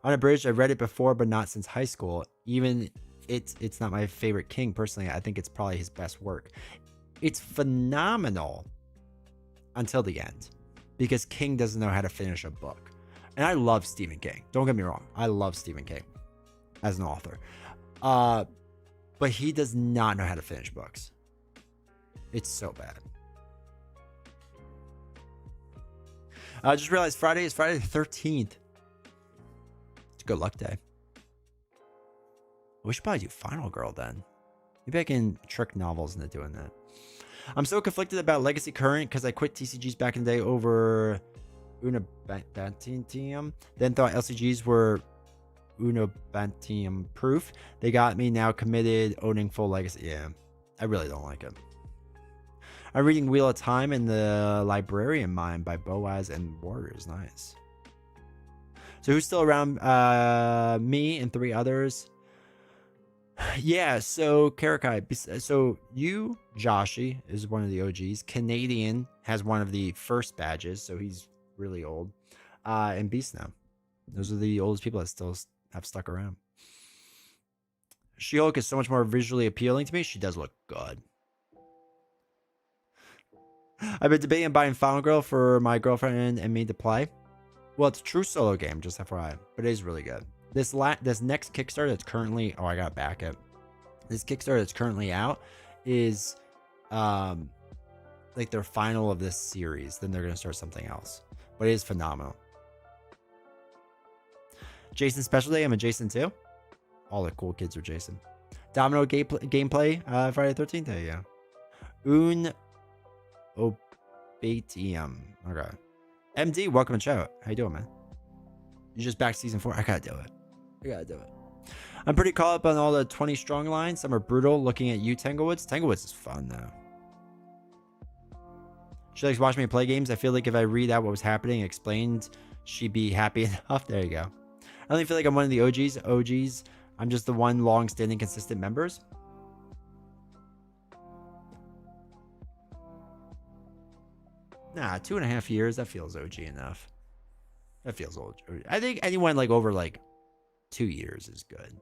Unabridged, I've read it before, but not since high school. Even it's not my favorite King personally. I think it's probably his best work. It's phenomenal until the end, because King doesn't know how to finish a book. And I love Stephen King. Don't get me wrong. I love Stephen King as an author. But he does not know how to finish books. It's so bad. I just realized Friday is Friday the 13th. It's a good luck day. We should probably do Final Girl then. Maybe I can trick novels into doing that. I'm so conflicted about Legacy Current because I quit TCGs back in the day over Unobantium. Then thought LCGs were Unobantium proof. They got me now committed owning full Legacy. Yeah, I really don't like it. I'm reading Wheel of Time and the Librarian Mind by Boaz and Warriors. Nice. So who's still around? Me and 3 others. Yeah, so Karakai. So you, Joshi, is one of the OGs. Canadian has one of the first badges, so he's really old. And Beast now. Those are the oldest people that still have stuck around. She-Hulk is so much more visually appealing to me. She does look good. I've been debating buying Final Girl for my girlfriend and me to play. Well, it's a true solo game, just FYI, but it is really good. This next Kickstarter that's currently, oh, I gotta back it. This Kickstarter that's currently out is like their final of this series. Then they're gonna start something else, but it is phenomenal. Jason Special Day. I'm a Jason too. All the cool kids are Jason. Domino gameplay. Friday the 13th. There you go. Obatium. Okay. MD, welcome to chat. How you doing, man? You just back season 4. I gotta do it. I'm pretty caught up on all the 20 strong lines. Some are brutal. Looking at you, Tanglewoods. Tanglewoods is fun though. She likes watching me play games. I feel like if I read out what was happening and explained, she'd be happy enough. There you go. I only feel like I'm one of the OGs. I'm just the one long-standing consistent members. Nah, 2.5 years. That feels OG enough. That feels old. I think anyone like over like 2 years is good.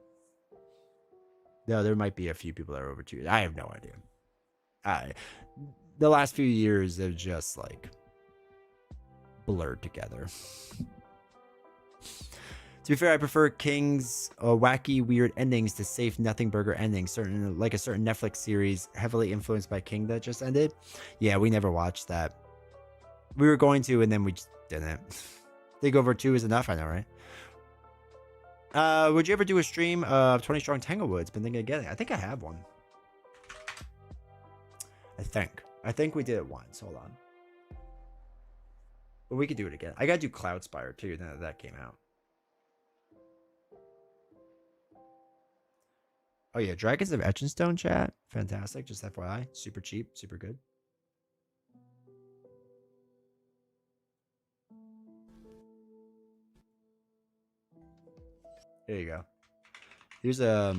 No, there might be a few people that are over 2 years. I have no idea. The last few years have just like blurred together. To To be fair, I prefer King's wacky, weird endings to safe nothing burger endings. Like a certain Netflix series heavily influenced by King that just ended. Yeah, we never watched that. We were going to, and then we just didn't. Think over 2 is enough, I know, right? Would you ever do a stream of 20 Strong Tanglewoods? Been thinking of getting it. I think I have one. I think we did it once. Hold on. But we could do it again. I gotta do Cloudspire too, now that came out. Oh yeah, Dragons of Etchenstone chat. Fantastic. Just FYI. Super cheap. Super good. There you go. Here's a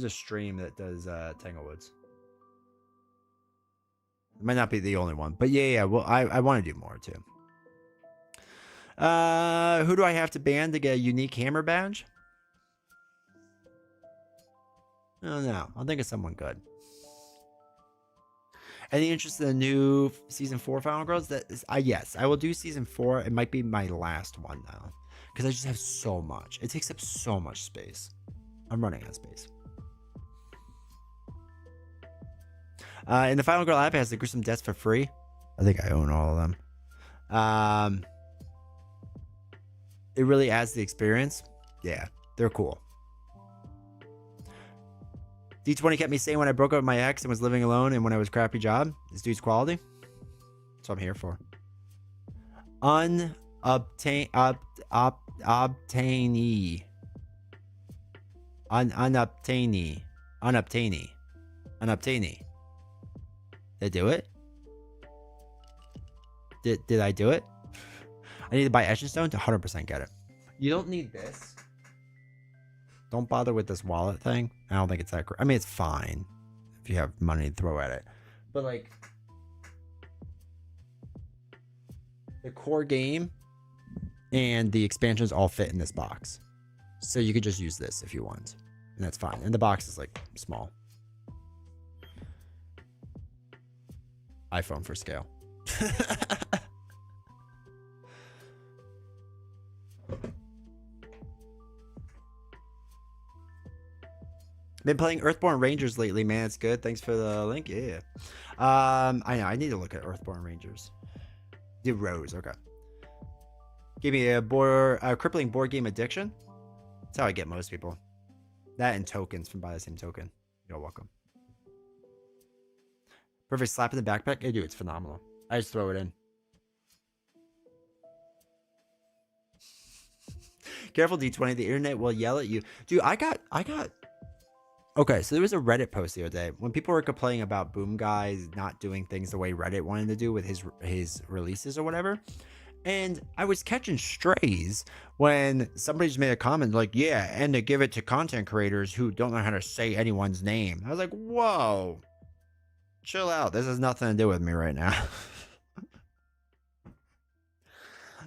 stream that does Tanglewoods. It might not be the only one, but yeah. Well, I want to do more too. Who do I have to ban to get a unique hammer badge? I don't know. I'll think of someone good. Any interest in the new season 4 Final Girls? That is, yes, I will do season 4. It might be my last one now, because I just have so much. It takes up so much space. I'm running out of space. And the Final Girl app has the gruesome deaths for free. I think I own all of them. It really adds to the experience. Yeah, they're cool. D20 kept me sane when I broke up with my ex and was living alone, and when I was crappy job. This dude's quality. That's what I'm here for. Unobtainee. Did I do it? Did I do it? I need to buy Etchenstone to 100% get it. You don't need this. Don't bother with this wallet thing. I don't think it's that great. I mean, it's fine if you have money to throw at it. But like, the core game and the expansions all fit in this box. So you could just use this if you want. And that's fine. And the box is like small. iPhone for scale. Been playing Earthborn Rangers lately, man. It's good. Thanks for the link. Yeah. I know. I need to look at Earthborn Rangers. The Rose. Okay. Give me a crippling board game addiction. That's how I get most people. That and tokens from Buy the Same Token. You're welcome. Perfect slap in the backpack. Hey, dude, it's phenomenal. I just throw it in. Careful, D20. The internet will yell at you. Dude, I got... Okay, so there was a Reddit post the other day when people were complaining about Boom Guys not doing things the way Reddit wanted to do with his releases or whatever. And I was catching strays when somebody just made a comment like, yeah, and to give it to content creators who don't know how to say anyone's name. I was like, whoa, chill out. This has nothing to do with me right now.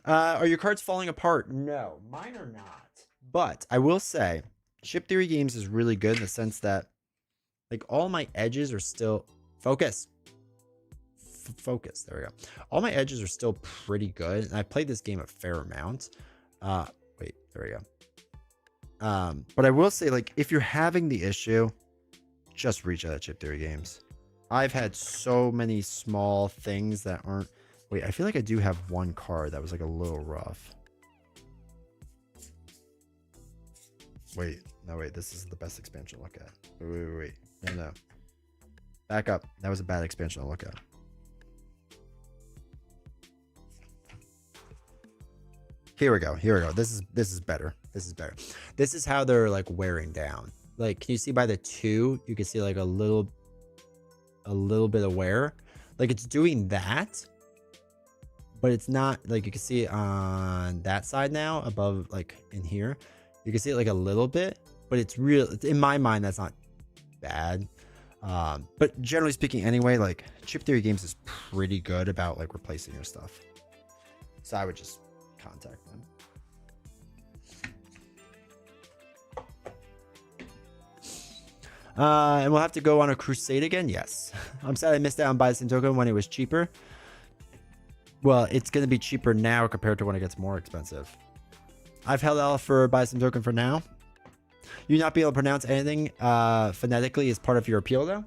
Are your cards falling apart? No, mine are not. But I will say, Ship Theory Games is really good in the sense that, like, all my edges are still... Focus. Focus. There we go. All my edges are still pretty good. And I played this game a fair amount. Wait, there we go. But I will say, like, if you're having the issue, just reach out at Ship Theory Games. I've had so many small things that aren't... Wait, I feel like I do have one card that was, like, a little rough. Wait. No, wait, this is the best expansion to look at. Wait. No. Back up. That was a bad expansion to look at. Here we go. This is better. This is how they're like wearing down. Like, can you see by the 2? You can see like a little bit of wear. Like, it's doing that, but it's not like, you can see it on that side now above, like in here. You can see it like a little bit, but it's real. In my mind, that's not bad. But generally speaking, anyway, like Chip Theory Games is pretty good about like replacing your stuff. So I would just contact them. And we'll have to go on a crusade again. Yes. I'm sad I missed out on Buy the Same Token when it was cheaper. Well, it's going to be cheaper now compared to when it gets more expensive. I've held out for buy some token for now. You not being able to pronounce anything phonetically is part of your appeal, though.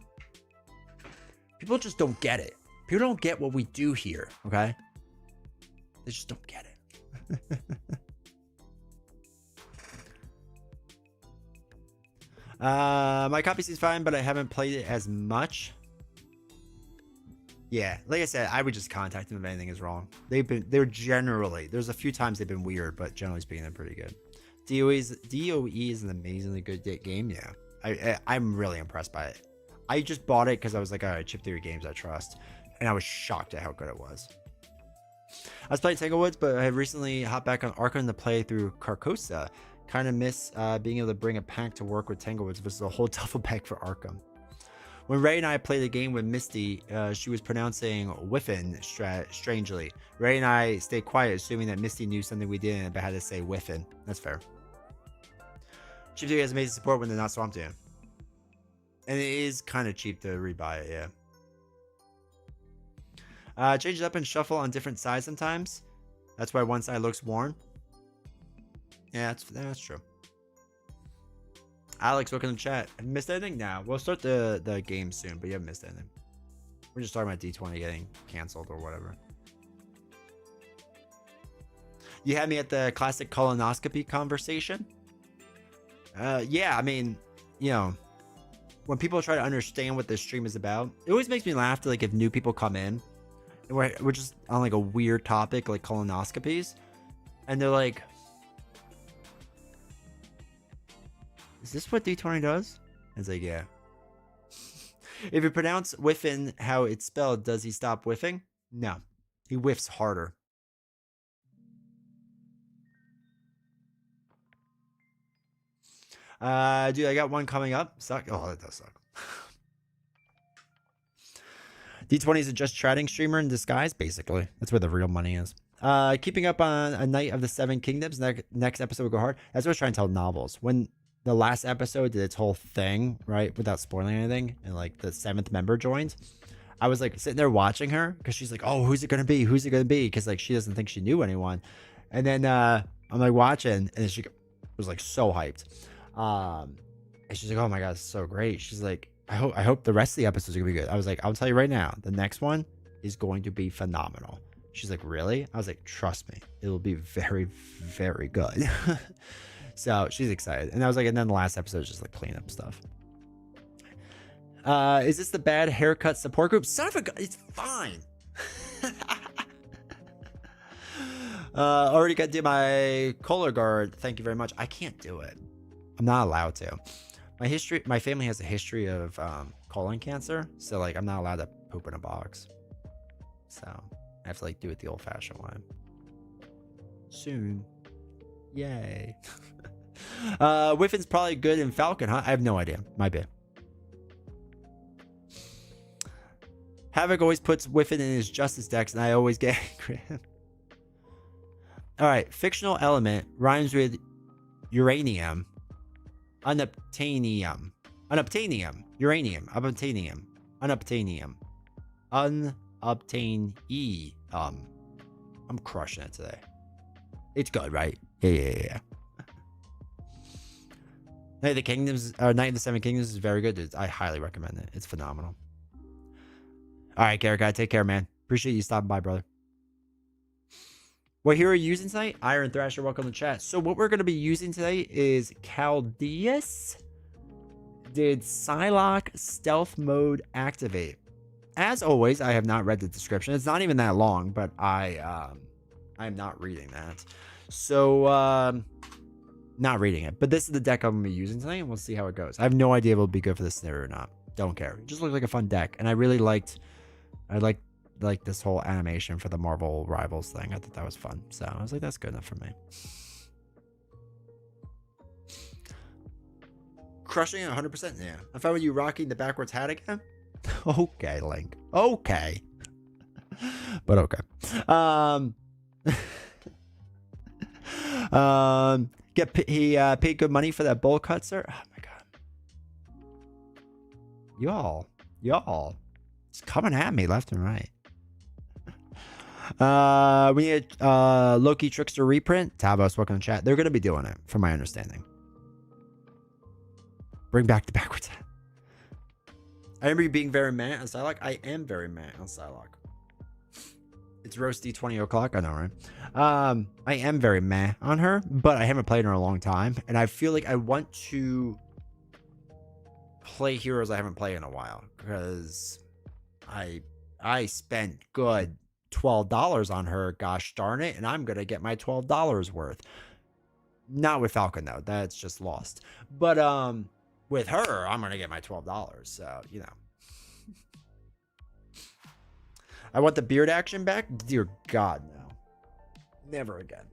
People just don't get it. People don't get what we do here, okay? They just don't get it. My copy seems fine, but I haven't played it as much. Yeah, like I said, I would just contact them if anything is wrong. They're generally, there's a few times they've been weird, but generally speaking, they're pretty good. DOE is an amazingly good game. Yeah, I'm really impressed by it. I just bought it because I was like, all right, Chip Theory Games I trust, and I was shocked at how good it was. I was playing Tanglewoods, but I have recently hopped back on Arkham to play through Carcosa. Kind of miss being able to bring a pack to work with Tanglewoods versus a whole duffel bag for Arkham. When Ray and I played a game with Misty, she was pronouncing whiffin strangely. Ray and I stayed quiet, assuming that Misty knew something we didn't, but had to say whiffin. That's fair. Chip Theory has amazing support when they're not swamped in. And it is kind of cheap to rebuy it, yeah. Change it up and shuffle on different sides sometimes. That's why one side looks worn. Yeah, that's true. Alex, welcome to chat. Have you missed anything? Now we'll start the game soon, but you haven't missed anything. We're just talking about D20 getting canceled or whatever. You had me at the classic colonoscopy conversation. Yeah, I mean, you know, when people try to understand what this stream is about, it always makes me laugh to, like, if new people come in and we're just on like a weird topic like colonoscopies, and they're like, is this what D20 does? It's like, yeah. If you pronounce whiffin how it's spelled, does he stop whiffing? No, he whiffs harder. Dude, I got one coming up. Suck. Oh, that does suck. D20 is a just chatting streamer in disguise, basically. That's where the real money is. Keeping up on A Knight of the Seven Kingdoms. Next episode will go hard. That's what I was trying to tell novels. When the last episode did its whole thing, right, without spoiling anything, and like the 7th member joined, I was like sitting there watching her because she's like, oh, who's it gonna be? Who's it gonna be? Because like she doesn't think she knew anyone. And then I'm like watching, and she was like so hyped. And she's like, oh my god, it's so great. She's like, I hope the rest of the episodes are gonna be good. I was like, I'll tell you right now, the next one is going to be phenomenal. She's like, really? I was like, trust me, it will be very, very good. So she's excited. And I was like, and then the last episode is just like cleanup stuff. Is this the bad haircut support group? Son of a gun, it's fine. Already got to do my collar guard. Thank you very much. I can't do it. I'm not allowed to. My family has a history of colon cancer, so like I'm not allowed to poop in a box. So I have to like do it the old-fashioned way. Soon. Yay. Whiffin's probably good in Falcon, huh? I have no idea. Might be. Havoc always puts Whiffin in his justice decks, and I always get angry. Alright, fictional element rhymes with uranium. Unobtainium. Uranium. Unobtainium. I'm crushing it today. It's good, right? Yeah. Knight of the Seven Kingdoms is very good. I highly recommend it. It's phenomenal. Alright, Garrett, guy, take care, man. Appreciate you stopping by, brother. What hero are you using tonight? Iron Thrasher, welcome to chat. So what we're going to be using today is Chaldeus. Did Psylocke stealth mode activate? As always, I have not read the description. It's not even that long, but I'm not reading that. So, not reading it. But this is the deck I'm going to be using tonight, and we'll see how it goes. I have no idea if it'll be good for this scenario or not. Don't care. It just looks like a fun deck, and I liked this whole animation for the Marvel Rivals thing. I thought that was fun. So I was like, that's good enough for me. Crushing it 100%. Yeah. I'm fine with you rocking the backwards hat again. Okay, Link. Okay. But okay. He paid good money for that bowl cut, sir. Oh my god. Y'all. It's coming at me left and right. We need Loki Trickster reprint. Tavos, welcome to chat. They're gonna be doing it, from my understanding. Bring back the backwards hat. I remember you being very mad on Psylocke. I am very mad on Psylocke. It's roasty 20 o'clock. I know, right? I am very meh on her, but I haven't played her in a long time, and I feel like I want to play heroes I haven't played in a while because I spent good $12 on her. Gosh darn it, and I'm gonna get my $12 worth. Not with Falcon though. That's just lost. But with her, I'm gonna get my $12. So you know. I want the beard action back. Dear God, no. Never again.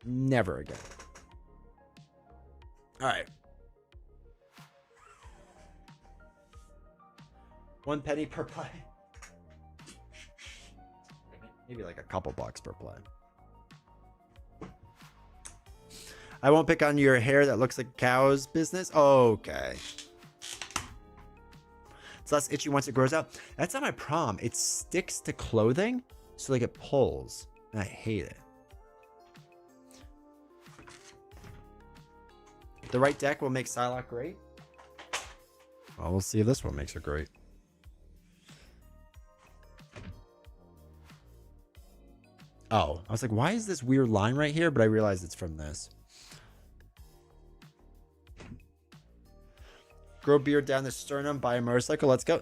Never again. All right. 1 penny per play. Maybe like a couple bucks per play. I won't pick on your hair that looks like a cow's business. Okay. It's less itchy once it grows out. That's not my problem. It sticks to clothing, so like it pulls, and I hate it. The right deck will make Psylocke great. Well, we'll see if this one makes her great. Oh, I was like, why is this weird line right here? But I realized it's from this. Grow beard down the sternum, buy a motorcycle. Let's go.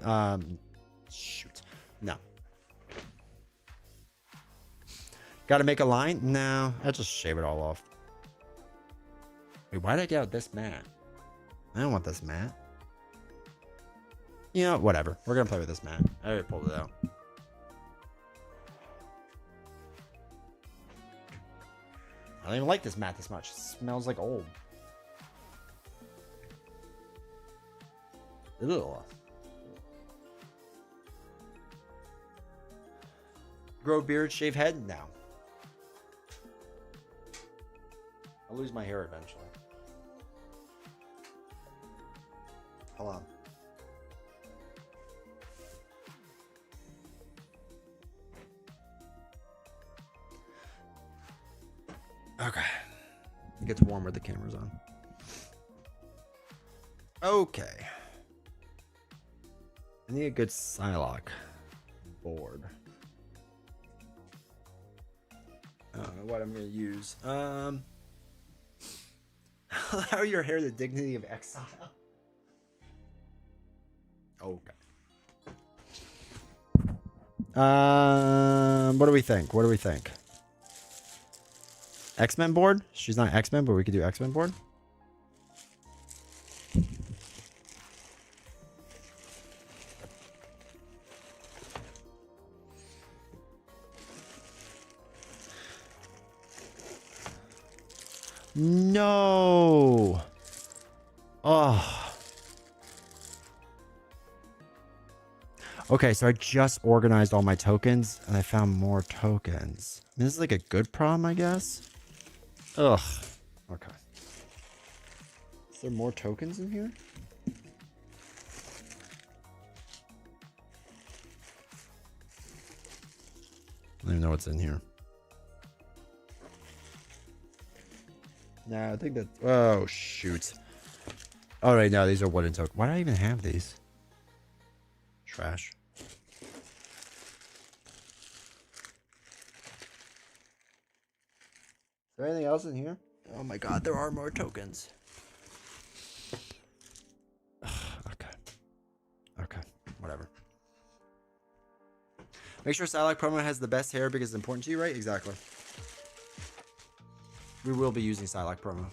Shoot. No. Gotta make a line? No. I'll just shave it all off. Wait, why did I get out this mat? I don't want this mat. You know, whatever. We're gonna play with this mat. I already pulled it out. I don't even like this mat this much. It smells like old. Ugh. Grow beard, shave head? No. I'll lose my hair eventually. Hold on. Okay. It gets warm with the cameras on. Okay. I need a good Psylocke board. I don't know what I'm going to use. Allow your hair the dignity of exile. Okay. What do we think? What do we think? X-Men board? She's not X-Men, but we could do X-Men board. No. Oh. Okay, so I just organized all my tokens and I found more tokens. I mean, this is like a good problem, I guess. Ugh. Okay. Is there more tokens in here? I don't even know what's in here. No, I think that. Oh, shoot. Oh, right, no, these are wooden tokens. Why do I even have these? Trash. Is there anything else in here? Oh my god, there are more tokens. Okay. Okay, whatever. Make sure Psylocke promo has the best hair because it's important to you, right? Exactly. We will be using Psylocke promo.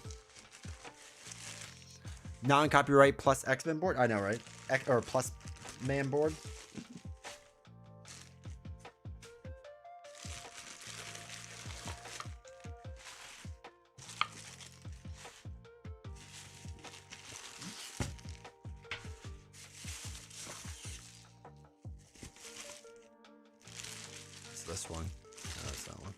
Non-copyright plus X-Men board? I know, right? Or plus man board? It's this one. No, it's that one.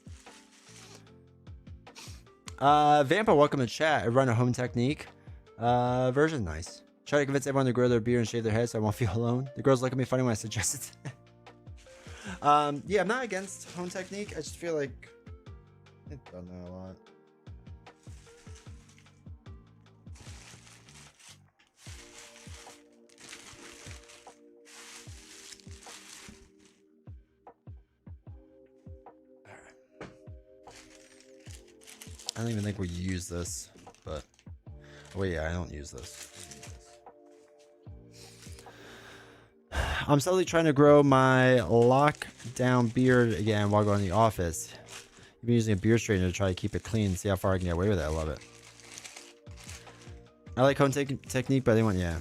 Vampa, welcome to chat. I run a home technique. Version nice. Try to convince everyone to grow their beard and shave their head so I won't feel alone. The girls look at me funny when I suggest it. Yeah, I'm not against hone technique. I just feel like I've done that a lot. I don't even think we use this, but oh, wait, yeah, I don't use this. I'm slowly trying to grow my lockdown beard again while going to the office. I've been using a beard straightener to try to keep it clean, see how far I can get away with it. I love it. I like hone technique, but I didn't want, yeah.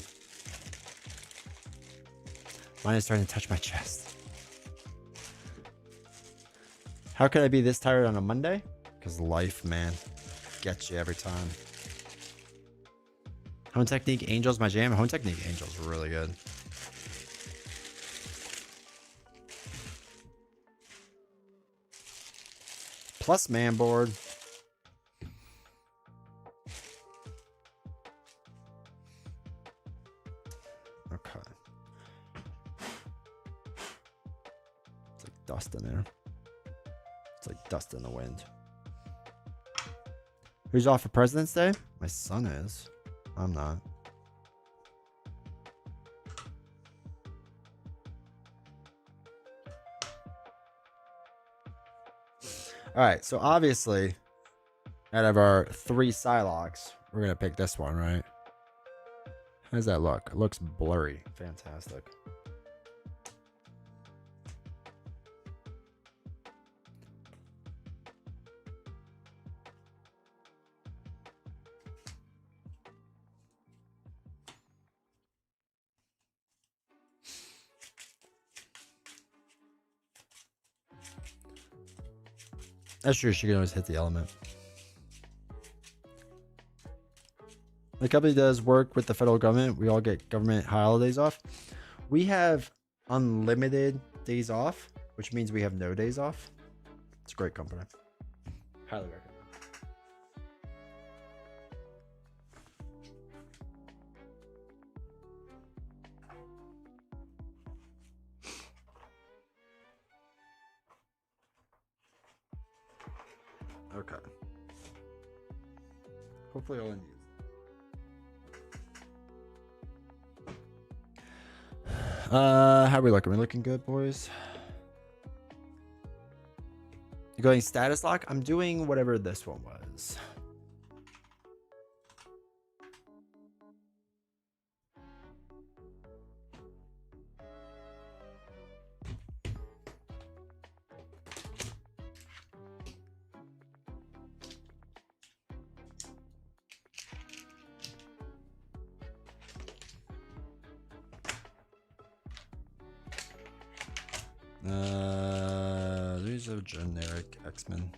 Mine is starting to touch my chest. How could I be this tired on a Monday? Because life, man, gets you every time. Hone technique angels, my jam. Hone technique angels are really good. Plus man board. Okay. It's like dust in there. It's like dust in the wind. Who's off for President's Day? My son is. I'm not. All right, so obviously, out of our 3 Psylocks, we're gonna pick this one, right? How does that look? It looks blurry. Fantastic. That's true. She can always hit the element. The company does work with the federal government. We all get government holidays off. We have unlimited days off, which means we have no days off. It's a great company. Highly recommend. Okay. Hopefully all I need. How are we looking? Are we looking good, boys? You going status lock? I'm doing whatever this one was. These are generic X-Men.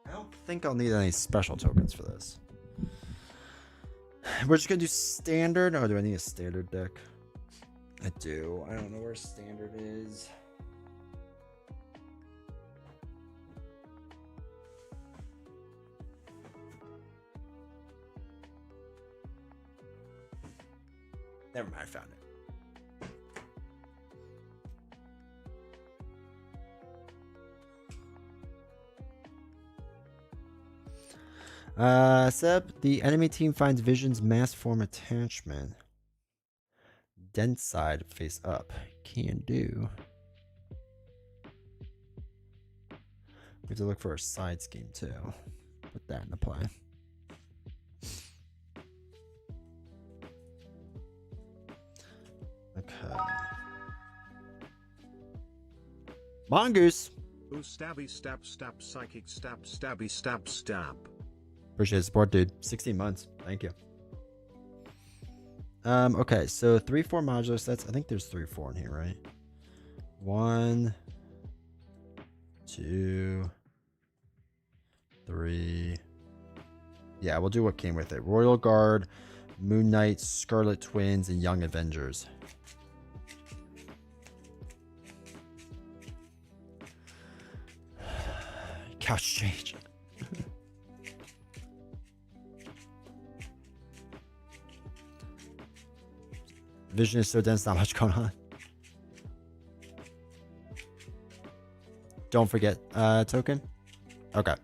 I don't think I'll need any special tokens for this. We're just gonna do standard. Oh, do I need a standard deck? I do. I don't know where standard is. Never mind, I found it. Seb, the enemy team finds Vision's mass form attachment. Dense side face up. Can do. We have to look for a side scheme too. Put that into play. Okay. Mongoose. Ooh, stabby stab stab psychic stab stabby stab stab. Appreciate the support, dude. 16 months. Thank you. Okay, so 3-4 modular sets. I think there's 3-4 in here, right? 1, 2, 3. Yeah, we'll do what came with it. Royal Guard, Moon Knight, Scarlet Twins, and Young Avengers. Couch change. Vision is so dense, not much going on. Don't forget, token. Okay.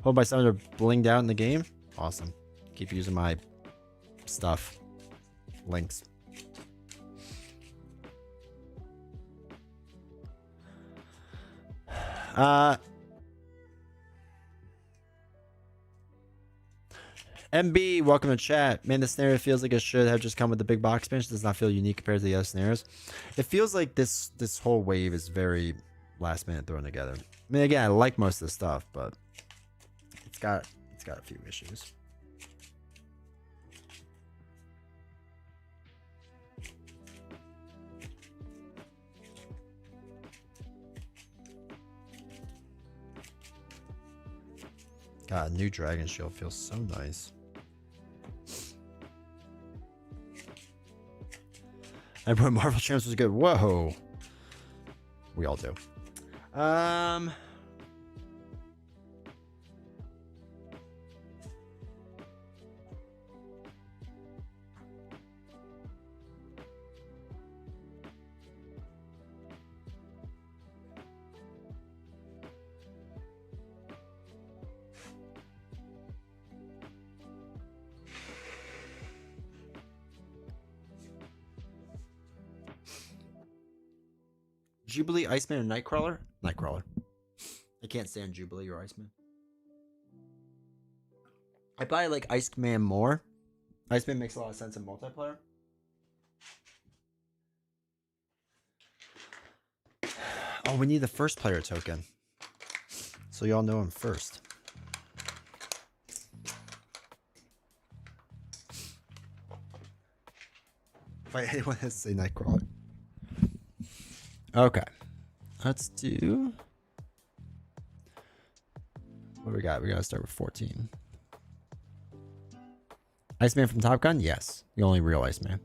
Hope my summons are blinged out in the game. Awesome. Keep using my stuff. Links. MB, welcome to chat. Man, this scenario feels like it should have just come with the big box bench. It does not feel unique compared to the other scenarios. It feels like this whole wave is very last minute thrown together. I mean, again, I like most of the stuff, but it's got a few issues. God, new Dragon Shield feels so nice. Everyone, Marvel Champs was good. Whoa. We all do. Jubilee, Iceman, and Nightcrawler? Nightcrawler. I can't stand Jubilee or Iceman. I probably like Iceman more. Iceman makes a lot of sense in multiplayer. Oh, we need the first player token. So y'all know him first. Wait, anyone has to say Nightcrawler? Okay, let's do. What do we got? We gotta start with 14. Iceman from Top Gun? Yes, the only real Iceman.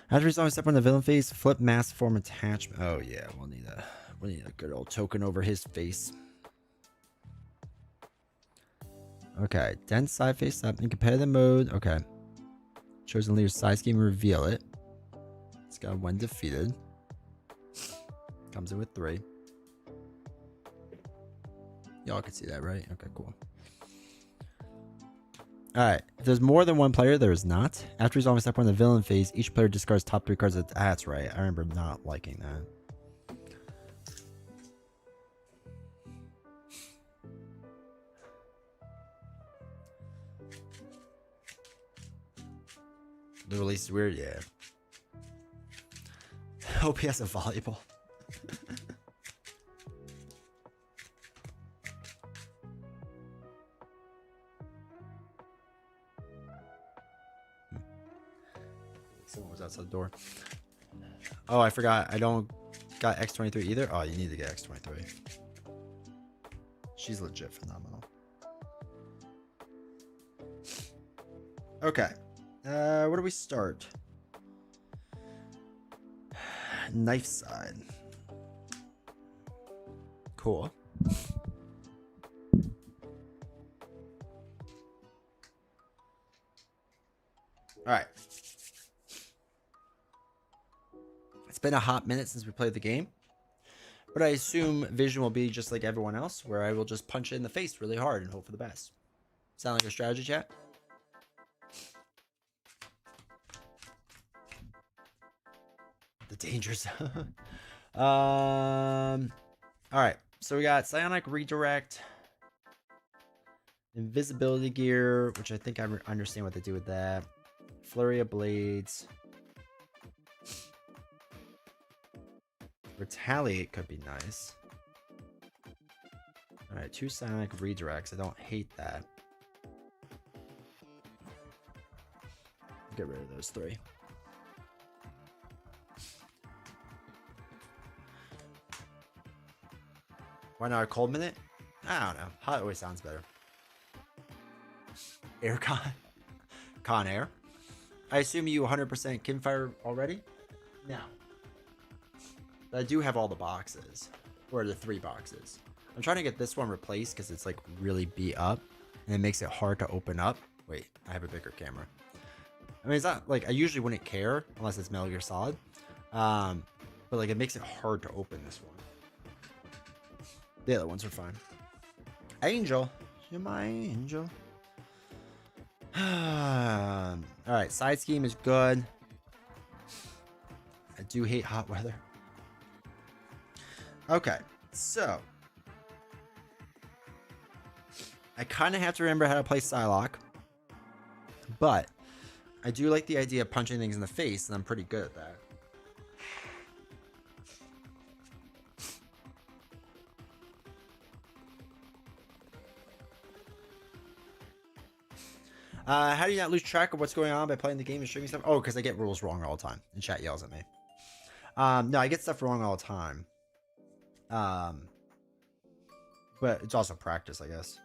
After resolving step on the villain face, flip mass form attachment. Oh yeah, we'll need a good old token over his face. Okay, dense side face up in competitive mode. Okay. Chosen leader's side scheme, reveal it. It's got when defeated. Comes in with 3. Y'all can see that, right? Okay, cool. Alright. If there's more than one player, there is not. After resolving step 1 in the villain phase, each player discards top 3 cards. That's right. I remember not liking that. The release is weird, yeah. Hope he has a volleyball. Someone was outside the door. Oh, I forgot. I don't got X23 either. Oh, you need to get X23. She's legit phenomenal. Okay. Where do we start? Knife side. Cool. Alright. It's been a hot minute since we played the game. But I assume Vision will be just like everyone else, where I will just punch it in the face really hard and hope for the best. Sound like a strategy, chat? The dangers. All right, so we got psionic redirect, invisibility gear, which I think I understand what they do with that. Flurry of blades. Retaliate could be nice. All right, 2 psionic redirects. I don't hate that. Get rid of those 3. Why not a cold minute? I don't know. Hot always sounds better. Aircon. Con Air. I assume you 100% Kimfire already? No. But I do have all the boxes. or the 3 boxes. I'm trying to get this one replaced because it's like really beat up and it makes it hard to open up. Wait, I have a bigger camera. I mean, it's not like I usually wouldn't care unless it's Metal Gear Solid. But like it makes it hard to open this one. The other ones are fine. Angel, you're my angel. All right, side scheme is good. I do hate hot weather. Okay, so I kind of have to remember how to play Psylocke, but I do like the idea of punching things in the face, and I'm pretty good at that. How do you not lose track of what's going on by playing the game and streaming stuff? Oh, because I get rules wrong all the time, and chat yells at me. No, I get stuff wrong all the time. But it's also practice, I guess.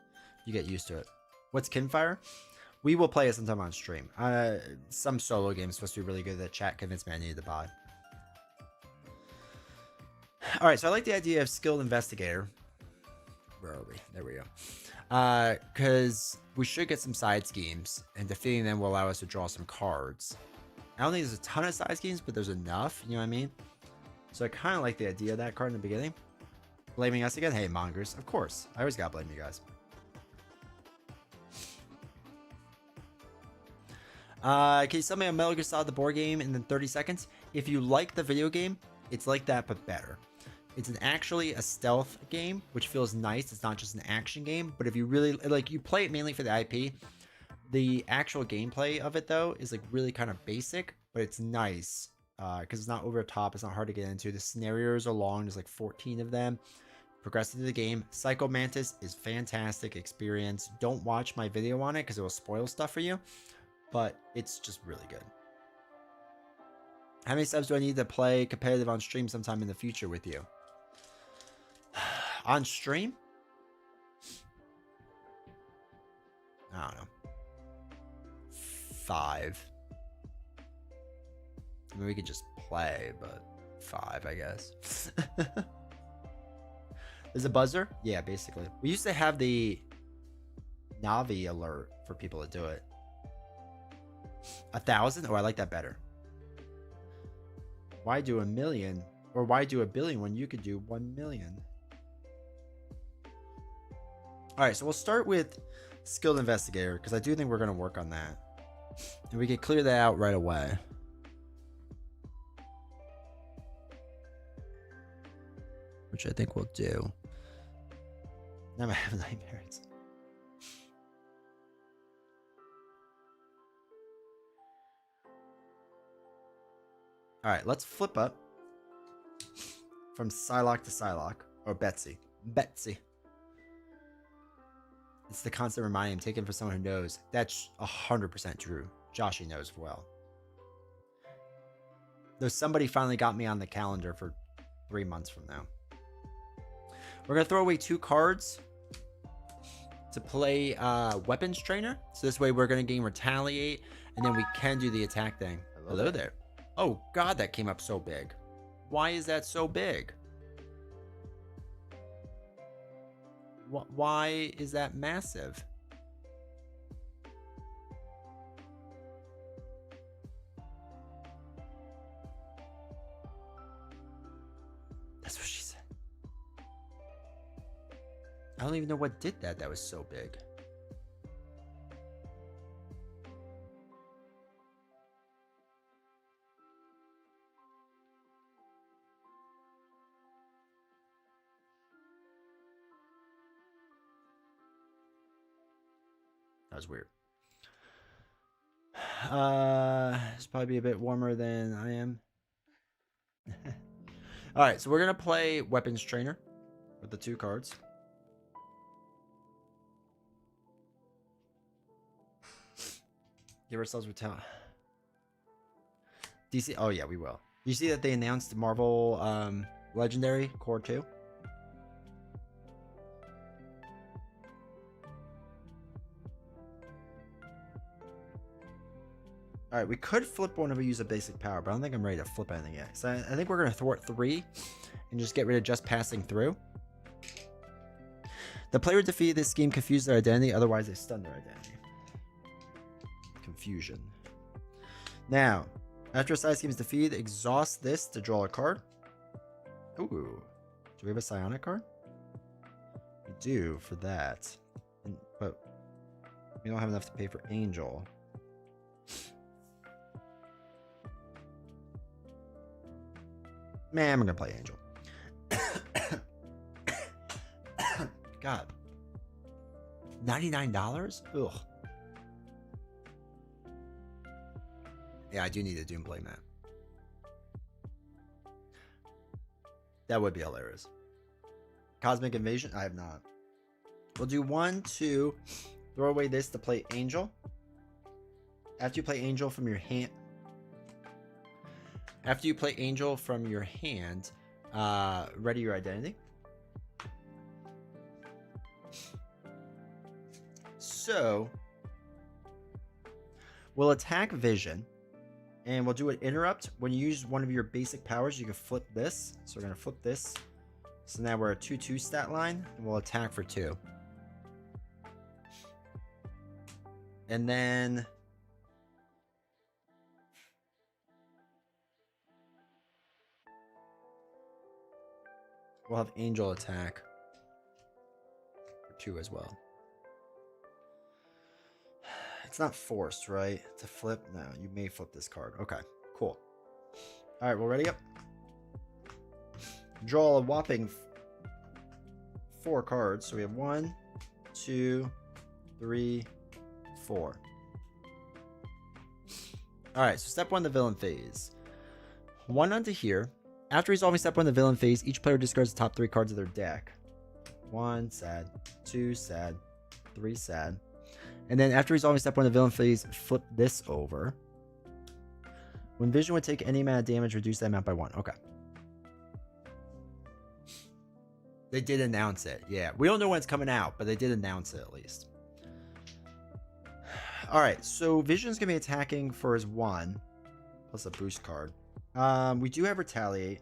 You get used to it. What's Kinfire? We will play it sometime on stream. Some solo games supposed to be really good that chat convinced me I needed to buy. Alright, so I like the idea of skilled investigator. Where are we? There we go. Because we should get some side schemes, and defeating them will allow us to draw some cards. I don't think there's a ton of side schemes, but there's enough, you know what I mean? So I kind of like the idea of that card in the beginning. Blaming us again? Hey, mongers. Of course. I always gotta blame you guys. Can you sell me a Metal Gear Solid the board game in 30 seconds? If you like the video game, it's like that, but better. It's actually a stealth game, which feels nice. It's not just an action game, but if you really like, you play it mainly for the IP. The actual gameplay of it, though, is like really kind of basic, but it's nice because it's not over the top. It's not hard to get into. The scenarios are long. There's like 14 of them. Progress through the game. Psycho Mantis is fantastic experience. Don't watch my video on it because it will spoil stuff for you, but it's just really good. How many subs do I need to play competitive on stream sometime in the future with you? On stream? I don't know. 5. I mean, we could just play, but 5, I guess. There's a buzzer? Yeah, basically. We used to have the Navi alert for people to do it. 1,000? Oh, I like that better. Why do 1 million? Or why do 1 billion when you could do 1 million? Alright, so we'll start with skilled investigator, because I do think we're going to work on that. And we can clear that out right away. Which I think we'll do. Now I have nightmares. Alright, let's flip up from Psylocke to Psylocke. Or Betsy. Betsy. It's the constant reminding I'm taken for someone who knows. That's 100% true. Joshy knows well. Though somebody finally got me on the calendar for 3 months from now. We're going to throw away 2 cards to play Weapons Trainer. So this way we're going to gain Retaliate. And then we can do the attack thing. Hello there. Oh god, that came up so big. Why is that so big? Why is that massive? That's what she said. I don't even know what did that. That was so big. That was weird. It's probably a bit warmer than I am. Alright, so we're going to play Weapons Trainer with the 2 cards. Give ourselves retaliate. DC. Oh, yeah, we will. You see that they announced Marvel Legendary Core 2? All right, we could flip one if we use a basic power, but I don't think I'm ready to flip anything yet. So I think we're going to thwart 3 and just get rid of just passing through. The player defeated this scheme confused their identity, otherwise they stun their identity. Confusion. Now, after a side scheme is defeated, exhaust this to draw a card. Ooh. Do we have a psionic card? We do for that. But we don't have enough to pay for Angel. Man, I'm gonna play Angel. God. $99? Ugh. Yeah, I do need a Doomblade map. That would be hilarious. Cosmic Invasion? I have not. We'll do 1, 2. Throw away this to play Angel. After you play Angel from your hand... After you play Angel from your hand, ready your identity. So, we'll attack Vision, and we'll do an interrupt. When you use one of your basic powers, you can flip this. So we're going to flip this. So now we're a 2/2 stat line, and we'll attack for 2. And then... we'll have Angel attack for 2 as well. It's not forced, right? To flip? No, you may flip this card. Okay, cool. All right, we're ready up. Draw a whopping 4 cards. So we have 1, 2, 3, 4. All right, so step 1, the villain phase. 1 onto here. After resolving step 1, the villain phase, each player discards the top 3 cards of their deck. 1, sad. 2, sad. 3, sad. And then after resolving step 1, the villain phase, flip this over. When Vision would take any amount of damage, reduce that amount by 1. Okay. They did announce it. Yeah. We don't know when it's coming out, but they did announce it at least. Alright, so Vision's going to be attacking for his 1. Plus a boost card. We do have Retaliate.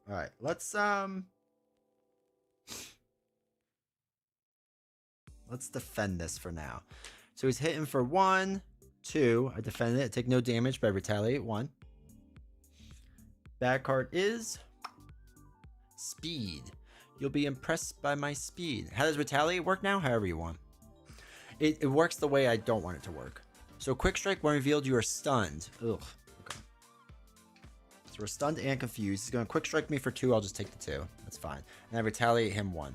All right, let's defend this for now. So he's hitting for 1, 2. I defended it. Take no damage, but I retaliate 1. Bad card is Speed. You'll be impressed by my speed. How does retaliate work now? However you want. It works the way I don't want it to work. So quick strike when revealed, you are stunned. Ugh. So we're stunned and confused. He's going to quick strike me for 2. I'll just take the 2. That's fine. And I retaliate him 1.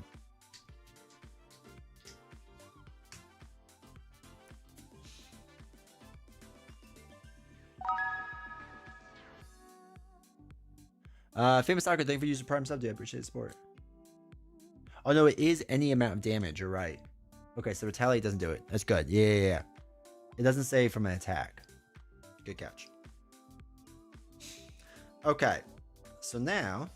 Famous Soccer, thank you for using Prime Sub, dude. I appreciate the support. Oh, no, it is any amount of damage. You're right. Okay, so retaliate doesn't do it. That's good. Yeah. It doesn't say from an attack. Good catch. Okay, so now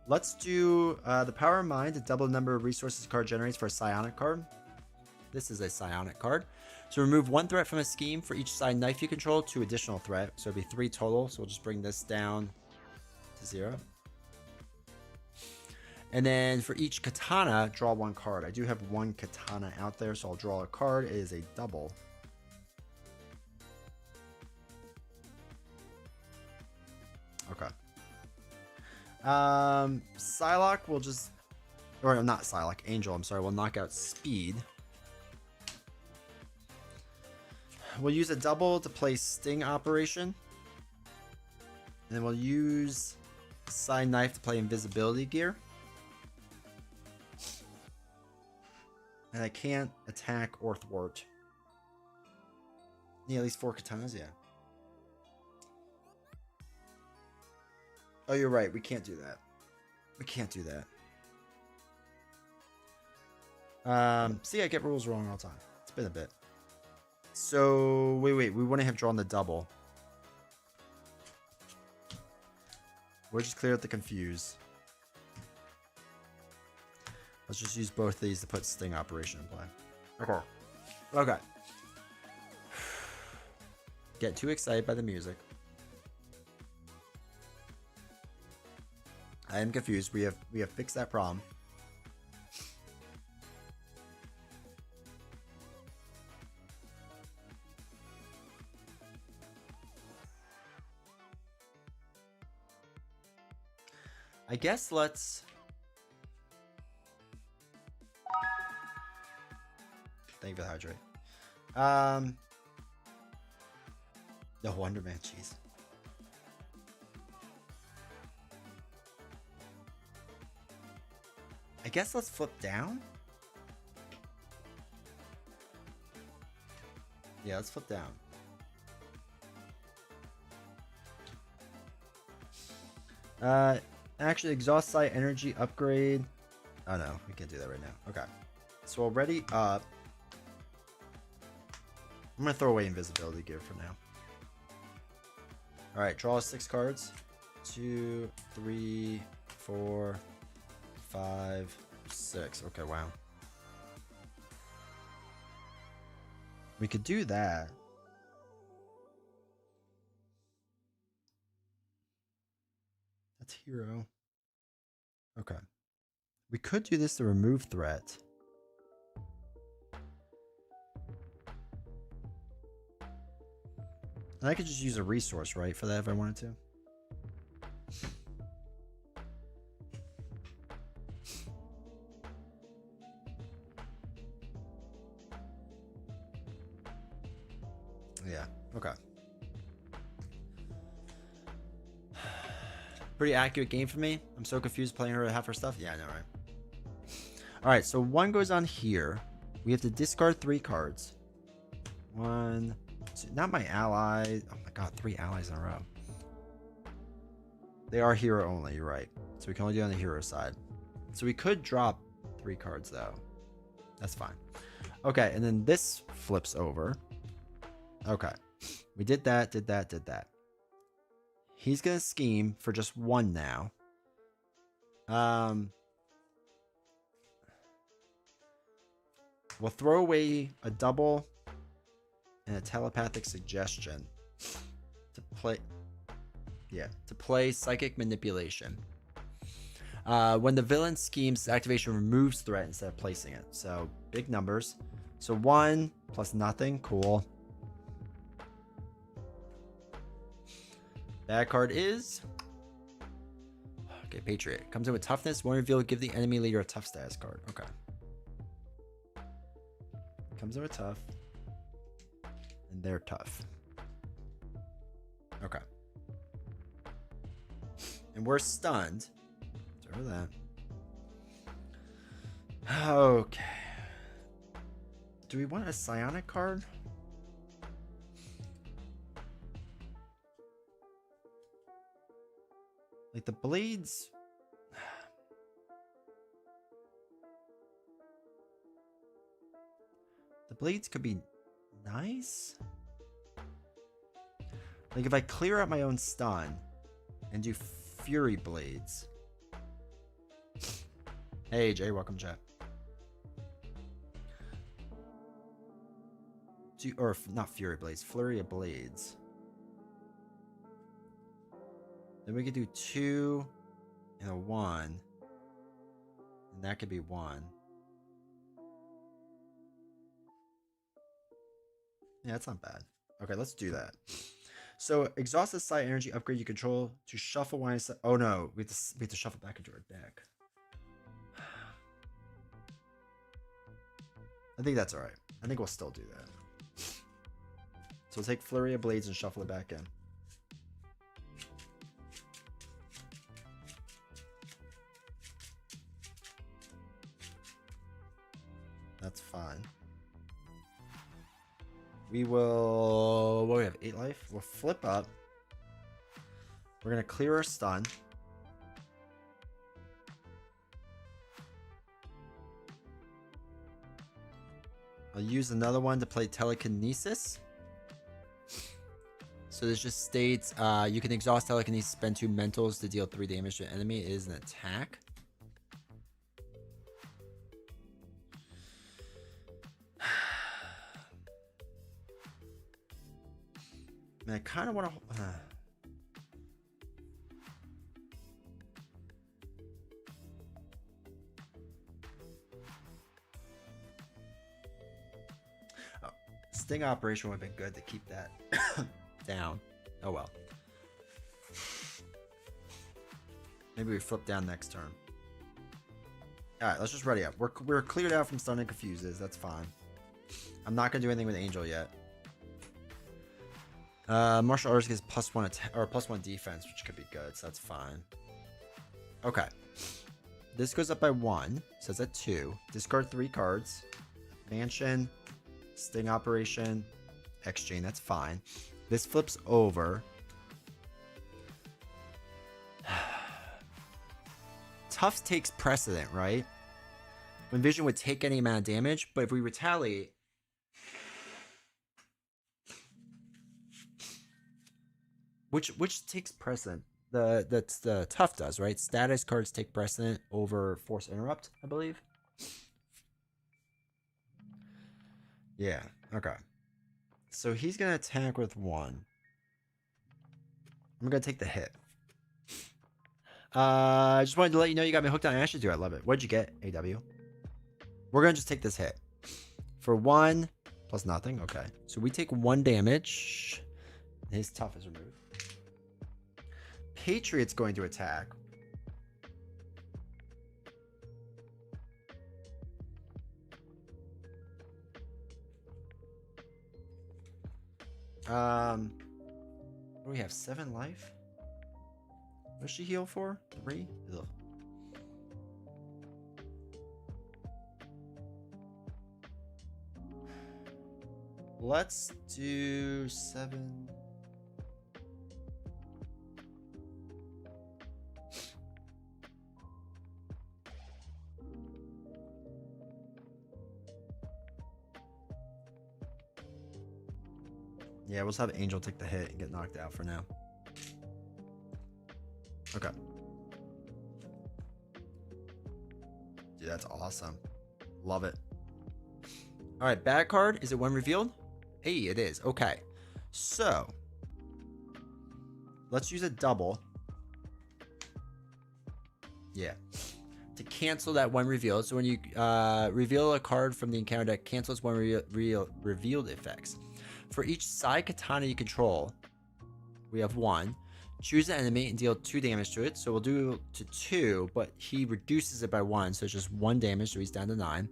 let's do the Power of Mind to double the number of resources a card generates for a psionic card. This is a psionic card. So remove 1 threat from a scheme for each side knife you control, 2 additional threat. So it'll be 3 total. So we'll just bring this down to 0. And then for each katana, draw 1 card. I do have 1 katana out there, so I'll draw a card. It is a double. Okay. Psylocke will just... or not Psylocke, Angel, I'm sorry. We'll knock out Speed. We'll use a double to play Sting Operation. And then we'll use Side Knife to play Invisibility Gear. And I can't attack or thwart. Yeah, at least 4 katanas, yeah. Oh, you're right. We can't do that. We can't do that. See, I get rules wrong all the time. It's been a bit. So, wait. We wouldn't have drawn the double. We'll just clear out the confuse. Let's just use both of these to put sting operation in play. Okay. Get too excited by the music. I am confused. We have fixed that problem. I guess let's... Thank you for the hydrate. The Wonder Man cheese. I guess let's flip down. Yeah, let's flip down. Actually, exhaust site energy upgrade. Oh no, we can't do that right now. Okay. So already up. I'm gonna throw away invisibility gear for now. Alright, draw 6 cards. 2, 3, 4, 5, 6. Okay, wow. We could do that. That's hero. Okay. We could do this to remove threat. And I could just use a resource, right, for that if I wanted to. Yeah, okay. Pretty accurate game for me. I'm so confused playing her half her stuff. Yeah, I know, right? Alright, so 1 goes on here. We have to discard 3 cards. 1, 2, not my ally. Oh my god, 3 allies in a row. They are hero only, you're right. So we can only do it on the hero side. So we could drop 3 cards though. That's fine. Okay, and then this flips over. Okay. We did that, did that. He's gonna scheme for just 1 now. We'll throw away a double and a telepathic suggestion to play. Yeah, to play psychic manipulation. When the villain schemes, activation removes threat instead of placing it. So big numbers. So 1 plus nothing. Cool. Bad card is... Okay, Patriot. Comes in with toughness. When revealed, give the enemy leader a tough status card. Okay. Comes in with tough. And they're tough. Okay. And we're stunned. Throw that. Okay. Do we want a psionic card? Like the blades. The blades could be nice. Like if I clear out my own stun and do Fury Blades. Hey Jay, welcome chat. Or not Fury Blades, Flurry of Blades. Then we could do 2 and a 1. And that could be 1. Yeah, that's not bad. Okay, let's do that. So, exhausted side energy upgrade you control to shuffle one. Oh no, we have to shuffle back into our deck. I think that's alright. I think we'll still do that. So we'll take Flurry of Blades and shuffle it back in. That's fine. We will... What do we have? 8 life? We'll flip up. We're going to clear our stun. I'll use another one to play telekinesis. So this just states you can exhaust telekinesis, spend 2 mentals to deal 3 damage to an enemy. It is an attack. Man, I kind of want to. Sting operation would have been good to keep that down. Oh well. Maybe we flip down next turn. Alright, let's just ready up. We're cleared out from stun and confuses. That's fine. I'm not going to do anything with Angel yet. Martial arts gets +1 attack or +1 defense, which could be good, so that's fine. Okay. This goes up by 1. Says at 2. Discard 3 cards. Mansion. Sting operation. X-chain, that's fine. This flips over. Tufts takes precedent, right? When Vision would take any amount of damage, but if we retaliate, which takes precedent? That's the Tough does, right? Status cards take precedent over Force Interrupt, I believe. Yeah, okay. So he's gonna attack with 1. I'm gonna take the hit. I just wanted to let you know you got me hooked on Ashes too. I love it. What'd you get, AW? We're gonna just take this hit. For 1 plus nothing. Okay. So we take 1 damage. His Tough is removed. Patriot's going to attack. What do we have? 7 life? What does she heal for? 3? Ugh. Let's do 7. Yeah, we'll just have Angel take the hit and get knocked out for now. Okay. Dude, that's awesome. Love it. All right, bad card. Is it when revealed? Hey, it is. Okay. So, let's use a double. Yeah. To cancel that when revealed. So when you reveal a card from the encounter deck, cancels when revealed effects. For each side katana you control, we have 1. Choose an enemy and deal 2 damage to it. So we'll do to 2, but he reduces it by 1. So it's just 1 damage, so he's down to 9.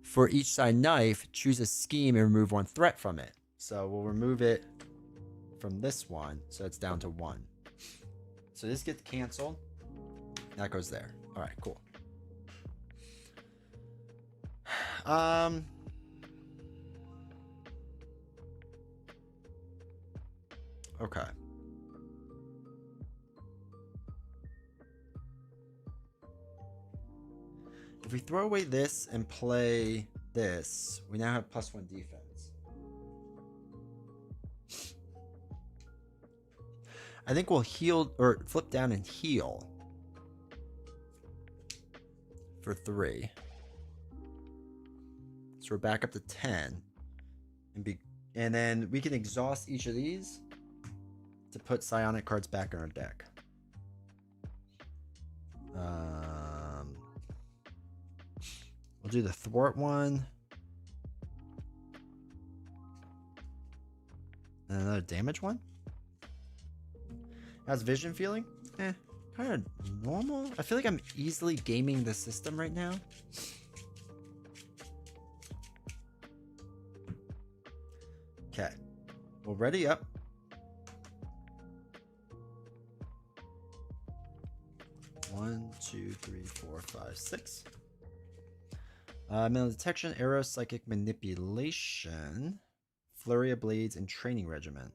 For each side knife, choose a scheme and remove 1 threat from it. So we'll remove it from this one, so it's down to 1. So this gets canceled. That goes there. All right, cool. Okay. If we throw away this and play this, we now have +1 defense. I think we'll heal or flip down and heal for 3. So we're back up to 10. And then we can exhaust each of these to put psionic cards back in our deck. We'll do the thwart one. And another damage one. How's vision feeling? Kind of normal. I feel like I'm easily gaming the system right now. Okay. Well, ready up. One, 2, 3, 4, 5, 6. Mental detection, arrow, psychic manipulation, flurry of blades, and training regiment.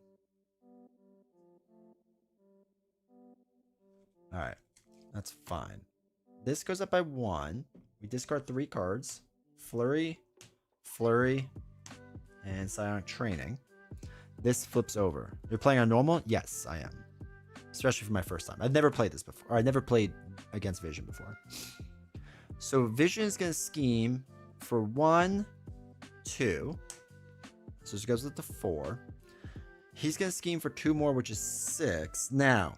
All right, that's fine. This goes up by 1. We discard 3 cards. Flurry, Flurry, and Psionic Training. This flips over. You're playing on normal? Yes, I am. Especially for my first time. I've never played this before. Or I never played against Vision before. So Vision is going to scheme for 1, 2. So it goes up to 4. He's going to scheme for 2 more, which is 6. Now,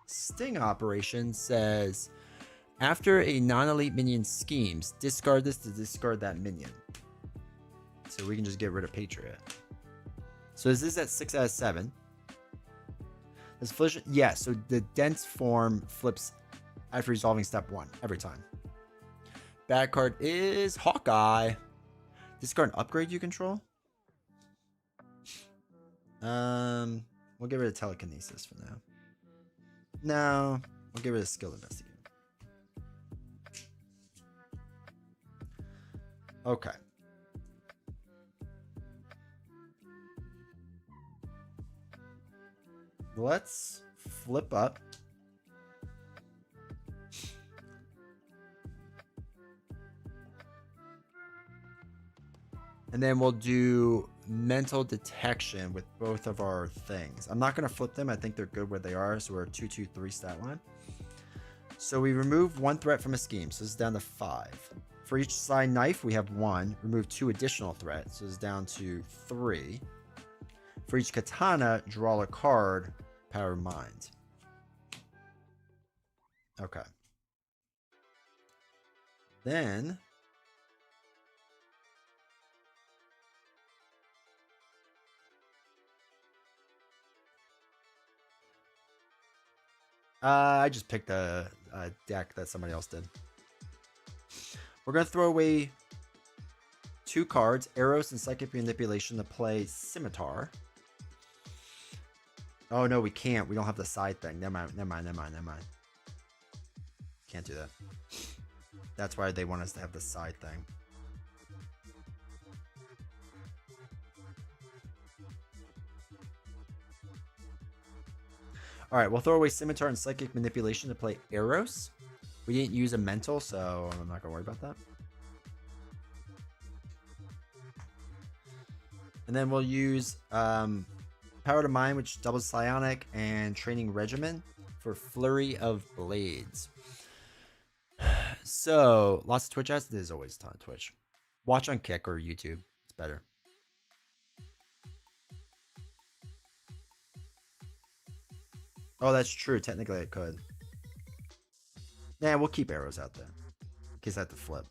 Sting Operation says, after a non-elite minion schemes, discard this to discard that minion. So we can just get rid of Patriot. So is this at 6 out of 7? This Felicia, yeah, so the dense form flips after resolving step 1 every time. Bad card is Hawkeye. Discard an upgrade you control. We'll get rid of Telekinesis for now. No, we'll get rid of Skill Investigate. Okay. Let's flip up. And then we'll do mental detection with both of our things. I'm not going to flip them. I think they're good where they are. So we're a 2-2-3 stat line. So we remove 1 threat from a scheme. So this is down to 5. For each side knife, we have 1. Remove 2 additional threats. So it's down to 3. For each katana, draw a card. Power Mind. Okay. Then I just picked a deck that somebody else did. We're going to throw away 2 cards, Eros and Psychic Manipulation, to play Scimitar. Oh, no, we can't. We don't have the side thing. Never mind. Can't do that. That's why they want us to have the side thing. All right, we'll throw away Scimitar and Psychic Manipulation to play Eros. We didn't use a mental, so I'm not going to worry about that. And then we'll use Power to Mind, which doubles Psionic, and Training Regimen for Flurry of Blades. So, lots of Twitch ads. There's always a ton of Twitch. Watch on Kick or YouTube. It's better. Oh, that's true. Technically, I could. Nah, we'll keep arrows out there. In case I have to flip.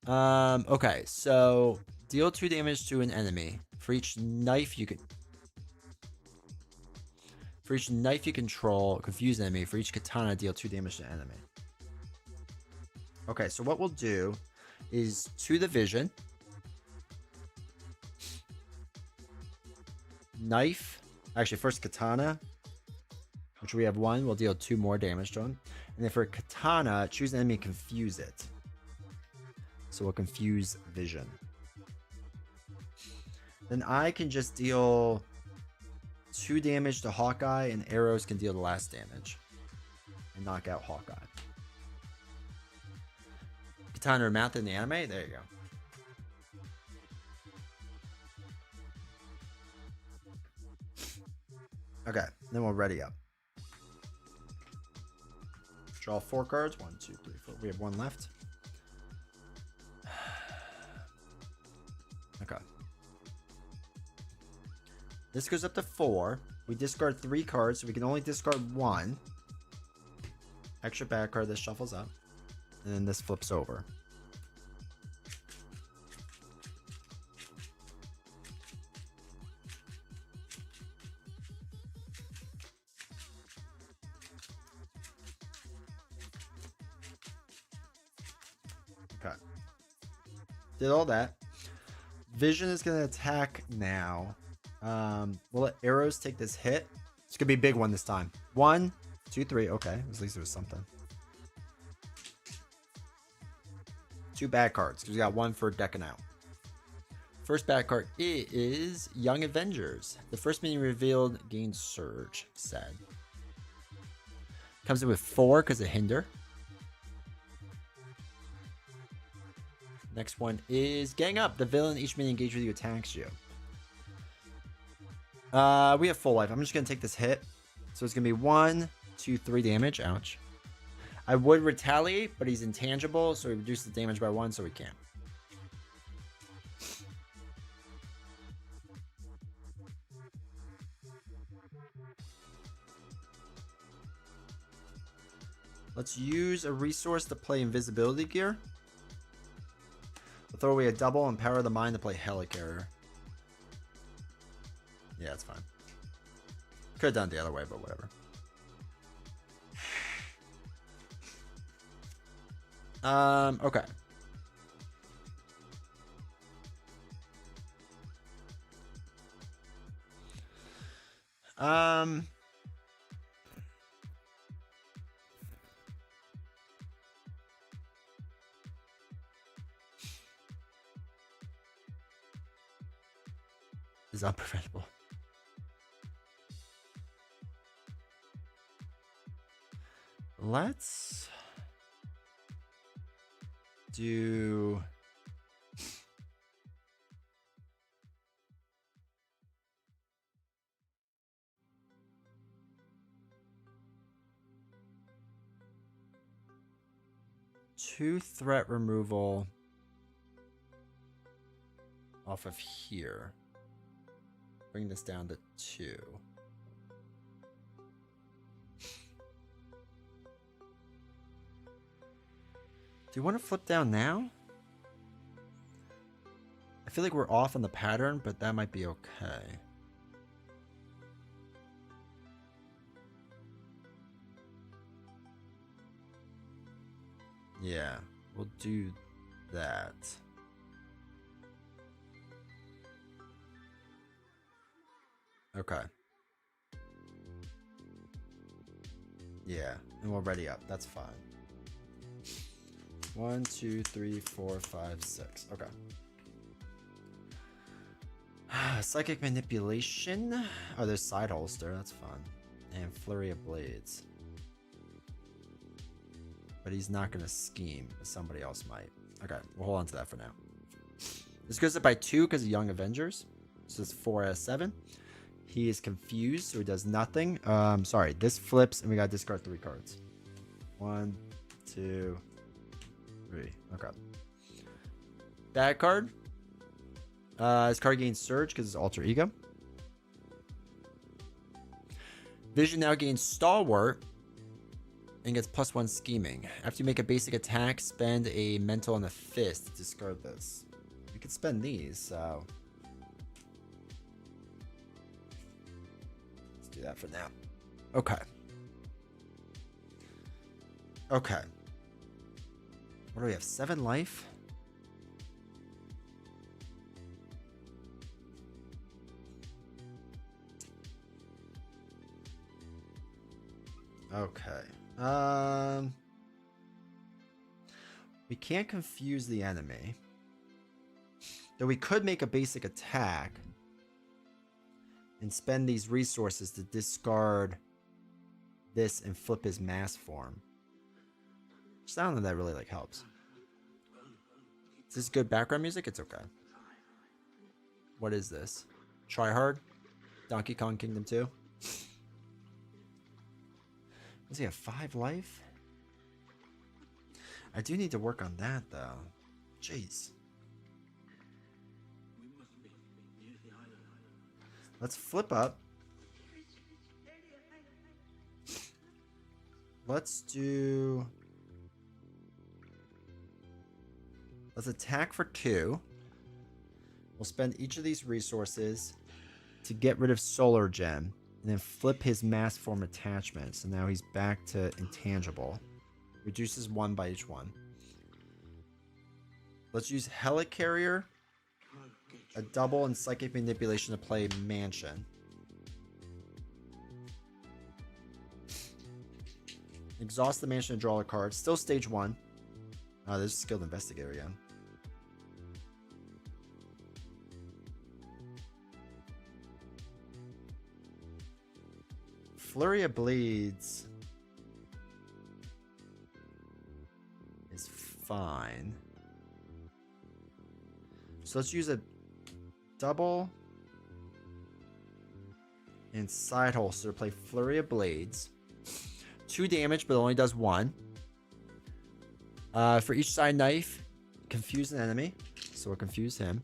Okay, so deal 2 damage to an enemy. For each knife you control, confuse an enemy. For each katana, deal 2 damage to an enemy. Okay, so what we'll do is to the vision. Knife. Actually, first katana, which we have 1, we'll deal 2 more damage to him. And then for katana, choose an enemy, confuse it. So we'll confuse vision. Then I can just deal 2 damage to Hawkeye, and arrows can deal the last damage and knock out Hawkeye. Katana or mouth in the anime? There you go. Okay, then we'll ready up. Draw 4 cards. 1, 2, 3, 4. We have 1 left. Okay. This goes up to 4. We discard 3 cards, so we can only discard 1. Extra bad card, this shuffles up. And then this flips over. Okay. Did all that. Vision is going to attack now. We'll let arrows take this hit. It's going to be a big one this time. 1, 2, 3. Okay. At least it was something. 2 bad cards because we got 1 for decking out. First bad card is Young Avengers. The first minion revealed gains Surge. Sad. Comes in with 4 because of Hinder. Next one is Gang Up. The villain each minion engaged with you attacks you. We have full life. I'm just going to take this hit. So it's going to be 1, 2, 3 damage. Ouch. I would retaliate, but he's intangible, so we reduce the damage by 1, so we can't. Let's use a resource to play invisibility gear. We'll throw away a double and power the mind to play helicarrier. Yeah, it's fine. Could have done it the other way, but whatever. Okay. Is unpreventable. Let's do two threat removal off of here. Bring this down to 2. Do you want to flip down now? I feel like we're off on the pattern, but that might be okay. Yeah, we'll do that. Okay. Yeah, and we'll ready up. That's fine. 1, 2, 3, 4, 5, 6. Okay. Psychic manipulation. Oh, there's side holster. That's fun. And flurry of blades. But he's not gonna scheme. Somebody else might. Okay, we'll hold on to that for now. This goes up by 2 because of Young Avengers. So it's 4 out of 7. He is confused, so he does nothing. Sorry, this flips, and we gotta discard 3 cards. 1, 2, 3. Okay. Bad card. This card gains Surge because it's Alter Ego. Vision now gains Stalwart and gets +1 scheming. After you make a basic attack, spend a mental and a fist to discard this. You can spend these, so let's do that for now. Okay. Okay. What do we have? 7 life? Okay. We can't confuse the enemy. Though we could make a basic attack and spend these resources to discard this and flip his mass form. Just I don't know that really like helps. Is this good background music? It's okay. What is this? Try Hard? Donkey Kong Kingdom 2? Does he have 5 life? I do need to work on that though. Jeez. Let's flip up. Let's do... Let's attack for 2. We'll spend each of these resources to get rid of Solar Gem. And then flip his mass form attachment. So now he's back to intangible. Reduces 1 by each one. Let's use Helicarrier, a double, and Psychic Manipulation to play Mansion. Exhaust the Mansion to draw a card. Still stage 1. Oh, there's Skilled Investigator again. Flurry of Blades is fine. So let's use a double and side holster to play Flurry of Blades. 2 damage, but it only does 1. For each side knife, confuse an enemy. So we'll confuse him.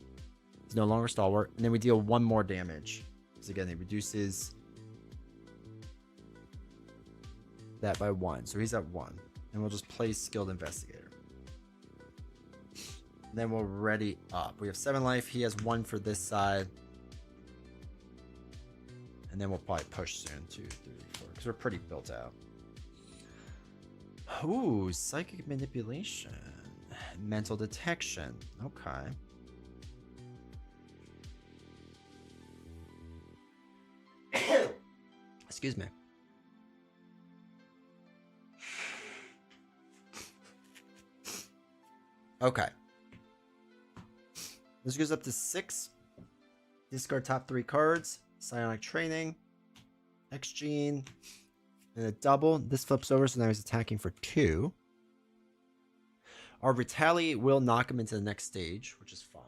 He's no longer stalwart. And then we deal 1 more damage. Because again, it reduces that by 1. So he's at 1. And we'll just play Skilled Investigator. And then we'll ready up. We have 7 life. He has 1 for this side. And then we'll probably push soon. 2, 3, 4. Because we're pretty built out. Ooh, Psychic Manipulation. Mental Detection. Okay. Excuse me. Okay. This goes up to 6. Discard top 3 cards. Psionic Training. X-Gene. And a double. This flips over, so now he's attacking for 2. Our Retaliate will knock him into the next stage, which is fun.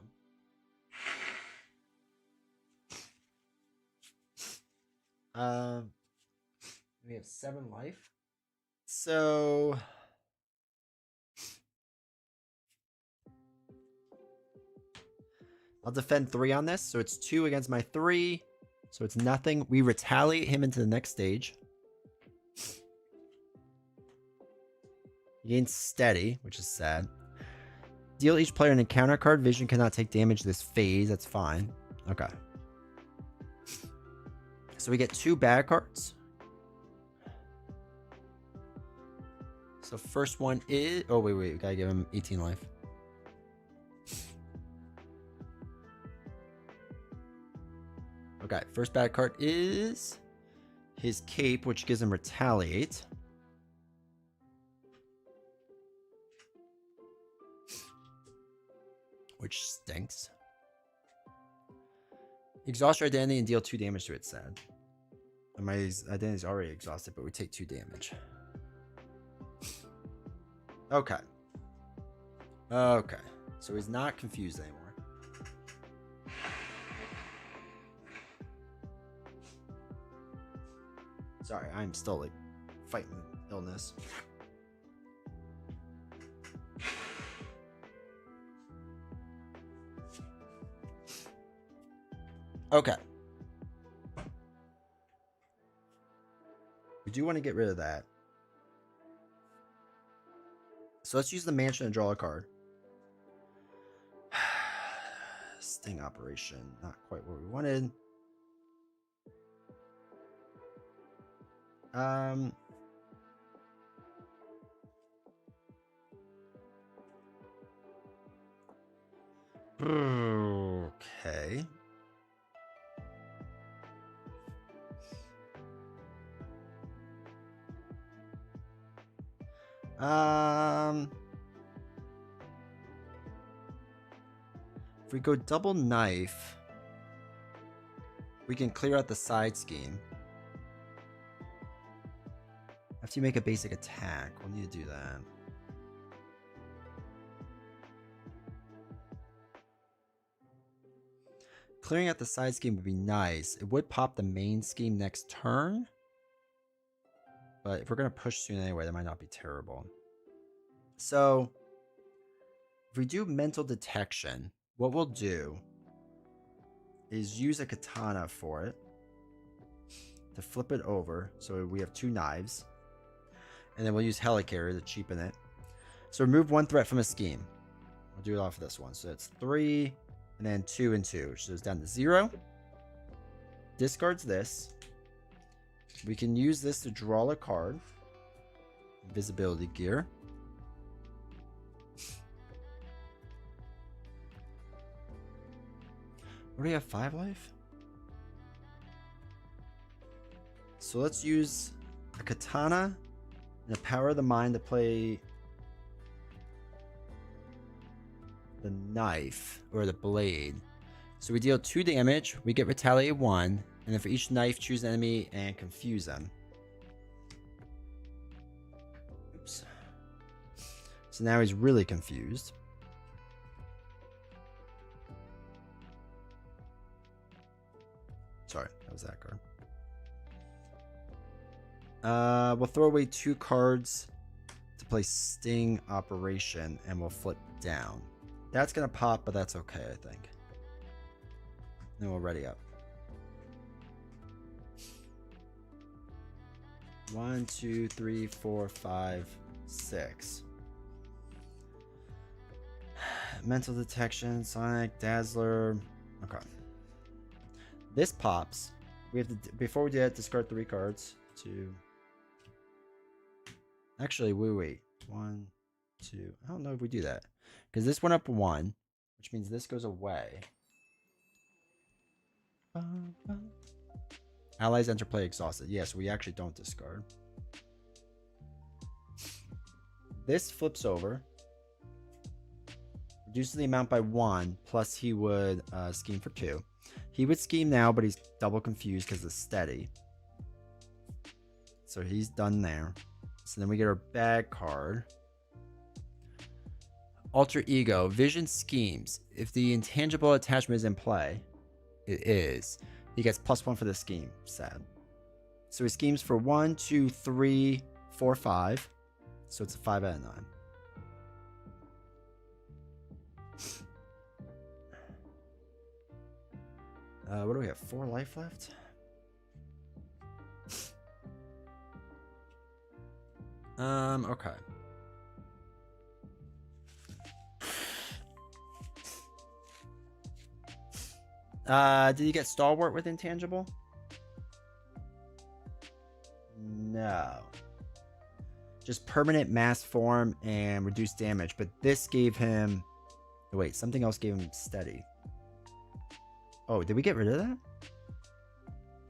We have 7 life. So I'll defend 3 on this. So it's 2 against my 3. So it's nothing. We retaliate him into the next stage. He gains steady, which is sad. Deal each player an encounter card. Vision cannot take damage this phase. That's fine. Okay. So we get 2 bad cards. So first one is... Oh, wait. We gotta give him 18 life. Okay. First bad card is his cape, which gives him retaliate. Which stinks. Exhaust your identity and deal 2 damage to it, sad. And my identity is already exhausted, but we take 2 damage. Okay. Okay. So he's not confused anymore. Sorry, I'm still like fighting illness. Okay. We do want to get rid of that. So let's use the mansion and draw a card. Sting operation. Not quite what we wanted. Okay. If we go double knife, we can clear out the side scheme. After you make a basic attack, we'll need to do that. Clearing out the side scheme would be nice. It would pop the main scheme next turn. But if we're going to push soon anyway, that might not be terrible. So, if we do mental detection, what we'll do is use a katana for it. To flip it over. So we have 2 knives. And then we'll use Helicarrier to cheapen it. So remove 1 threat from a scheme. We'll do it off of this one. So it's 3, and then 2 and 2. So it's down to 0. Discards this. We can use this to draw a card. Invisibility gear. What do we have? 5 life? So let's use a katana and a power of the mind to play the knife or the blade. So we deal 2 damage, we get retaliate 1, and then for each knife, choose an enemy and confuse them. Oops. So now he's really confused. That was that card. We'll throw away 2 cards to play Sting Operation, and we'll flip down. That's gonna pop, but that's okay, I think. Then we'll ready up. 1, 2, 3, 4, 5, 6. Mental Detection, Sonic, Dazzler. Okay. This pops. We have to, before we do that, discard 3 cards. 2. Actually, wait. 1, 2. I don't know if we do that. Because this went up 1, which means this goes away. Allies enter play exhausted. Yes, we actually don't discard. This flips over. Reduces the amount by 1, plus he would scheme for 2. He would scheme now, but he's double confused because it's steady. So he's done there. So then we get our bag card. Alter Ego. Vision schemes. If the intangible attachment is in play, it is. He gets +1 for the scheme. Sad. So he schemes for 1, 2, 3, 4, 5. So it's a 5 out of 9. What do we have? 4 life left? Okay. Did you get Stalwart with Intangible? No. Just permanent mass form and reduced damage, but this gave him... Wait, something else gave him steady. Oh, did we get rid of that?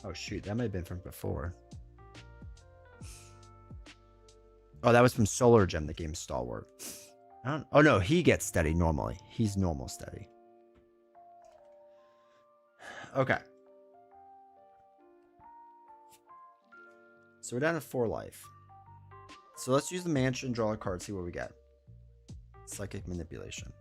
Oh, shoot. That might have been from before. Oh, that was from Solar Gem that gave him Stalwart. Oh, no. He gets steady normally. He's normal steady. Okay. So we're down to 4 life. So let's use the mansion, draw a card, see what we get. Psychic Manipulation.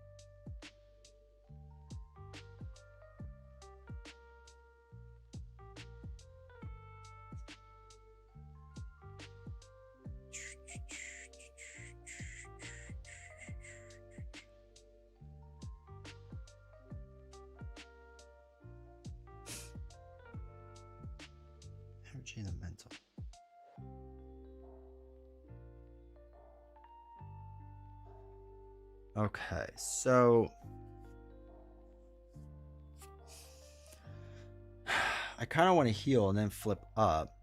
Energy and mental. Okay, so I kind of want to heal and then flip up.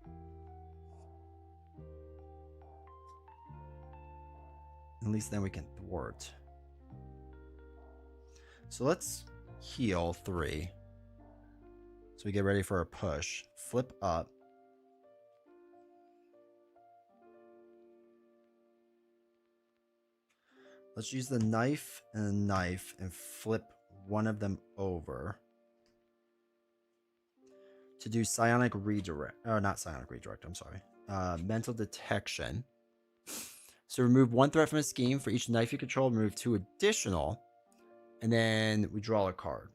At least then we can thwart. So let's heal 3. So we get ready for a push. Flip up. Let's use the knife and the knife and flip one of them over to do psionic redirect. Or not psionic redirect, I'm sorry. Mental detection. So remove 1 threat from a scheme. For each knife you control, remove 2 additional. And then we draw a card.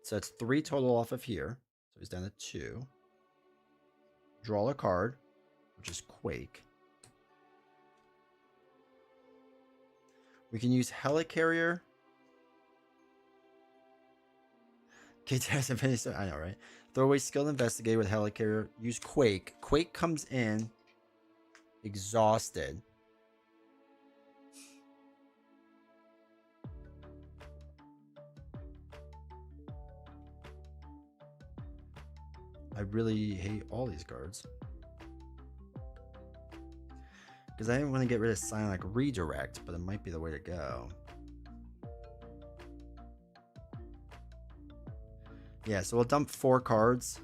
So it's 3 total off of here. So he's down to 2. Draw a card, which is Quake. We can use Helicarrier. I know, right? Throw away Skilled Investigator with Helicarrier. Use Quake. Quake comes in exhausted. I really hate all these cards. Because I didn't want to get rid of Psionic Redirect, but it might be the way to go. Yeah, so we'll dump 4 cards.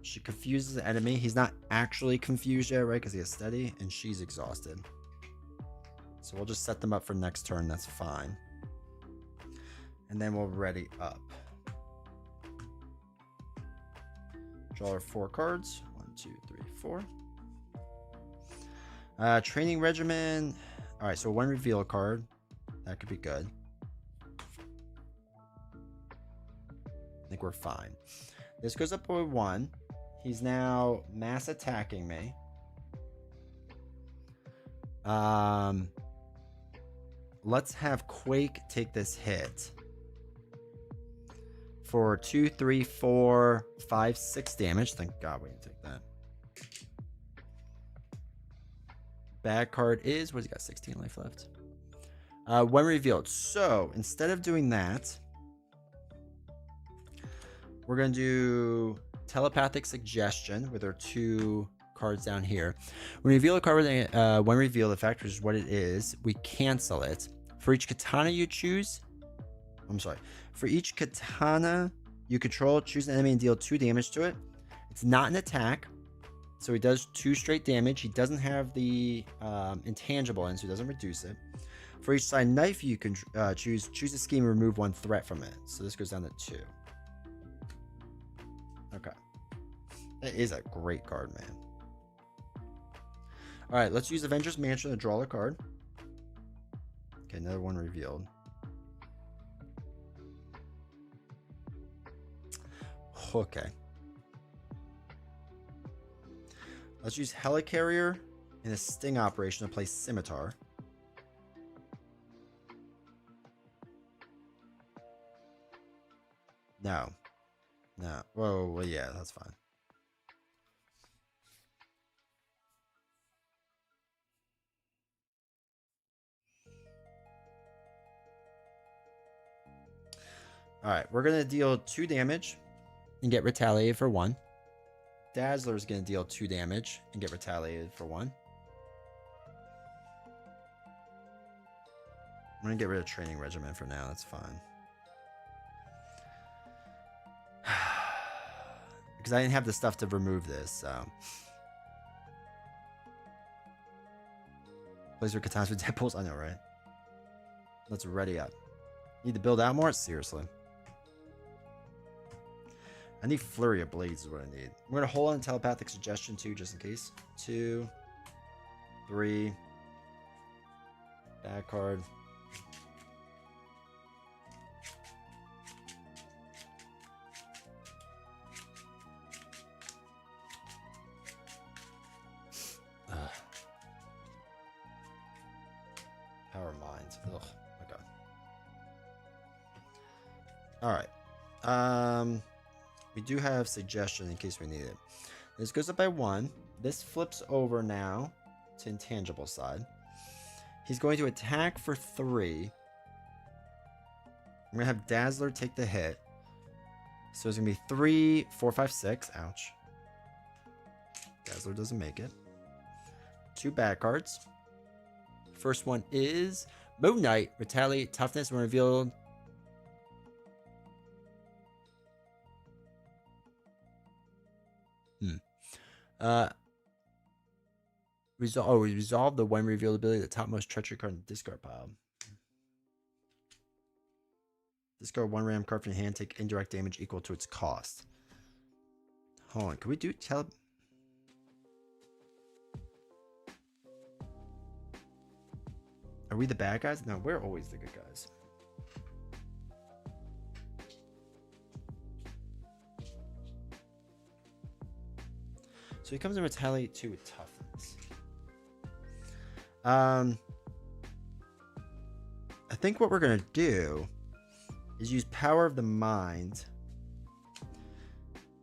She confuses the enemy. He's not actually confused yet, right? Because he has steady, and she's exhausted. So we'll just set them up for next turn. That's fine. And then we'll ready up. Draw our 4 cards. 1, 2, 3, 4. Training regimen. All right, so 1 reveal card. That could be good. I think we're fine. This goes up by 1. He's now mass attacking me. Let's have Quake take this hit for 2, 3, 4, 5, 6 damage. Thank God we didn't take that. Bad card is, what has he got? 16 life left. When revealed. So instead of doing that, we're going to do Telepathic Suggestion with our 2 cards down here. When we reveal a card with a when revealed effect, which is what it is, we cancel it. For each katana you choose, for each katana you control, choose an enemy and deal 2 damage to it. It's not an attack, so he does 2 straight damage. He doesn't have the intangible in, so he doesn't reduce it. For each side knife you can choose a scheme and remove 1 threat from it. So this goes down to 2. Okay. That is a great card, man. All right, let's use Avengers Mansion to draw a card. Okay, another one revealed. Okay. Let's use Helicarrier in a sting operation to play Scimitar. No. No. Whoa, well, yeah, that's fine. Alright, we're going to deal 2 damage and get retaliated for 1. Dazzler is going to deal 2 damage and get retaliated for 1. I'm going to get rid of Training Regimen for now. That's fine. Because I didn't have the stuff to remove this, so. Place your katanas with Deadpools? I know, right? Let's ready up. Need to build out more? Seriously. I need Flurry of Blades is what I need. We're going to hold on Telepathic Suggestion too, just in case. 2, 3. Bad card. Power Mind. Ugh, my God. Alright. We do have Suggestion in case we need it. This goes up by 1. This flips over now to Intangible side. He's going to attack for 3. I'm going to have Dazzler take the hit. So it's going to be 3, 4, 5, 6. Ouch. Dazzler doesn't make it. 2 bad cards. First one is Moon Knight. Retaliate toughness when revealed. Resolve the when revealed ability, the topmost treachery card in the discard pile. Discard 1 random card from your hand, take indirect damage equal to its cost. Hold on, can we do Are we the bad guys? No, we're always the good guys. So he comes in retaliate 2 with toughness. I think what we're gonna do is use Power of the Mind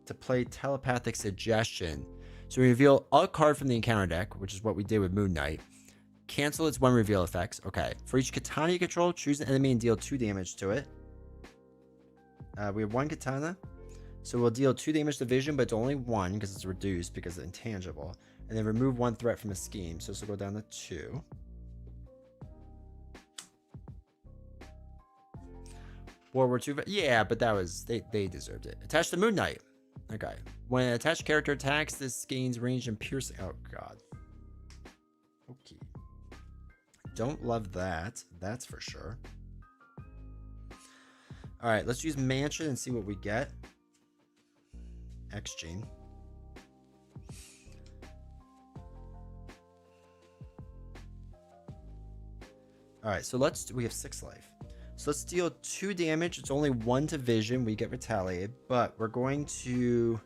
to play Telepathic Suggestion. So we reveal a card from the encounter deck, which is what we did with Moon Knight. Cancel its 1 reveal effects. Okay. For each katana you control, choose an enemy and deal 2 damage to it. We have 1 katana. So we'll deal 2 damage to vision, but it's only 1 because it's reduced because it's intangible. And then remove 1 threat from a scheme. So this will go down to 2. World War II. Yeah, but that was they deserved it. Attach the Moon Knight. Okay. When an attached character attacks, this gains range and piercing. Oh god. Okay. Don't love that. That's for sure. Alright, let's use Mansion and see what we get. X Gene. Alright, so we have 6 life. So let's deal 2 damage. It's only 1 to vision. We get retaliated, but we're going to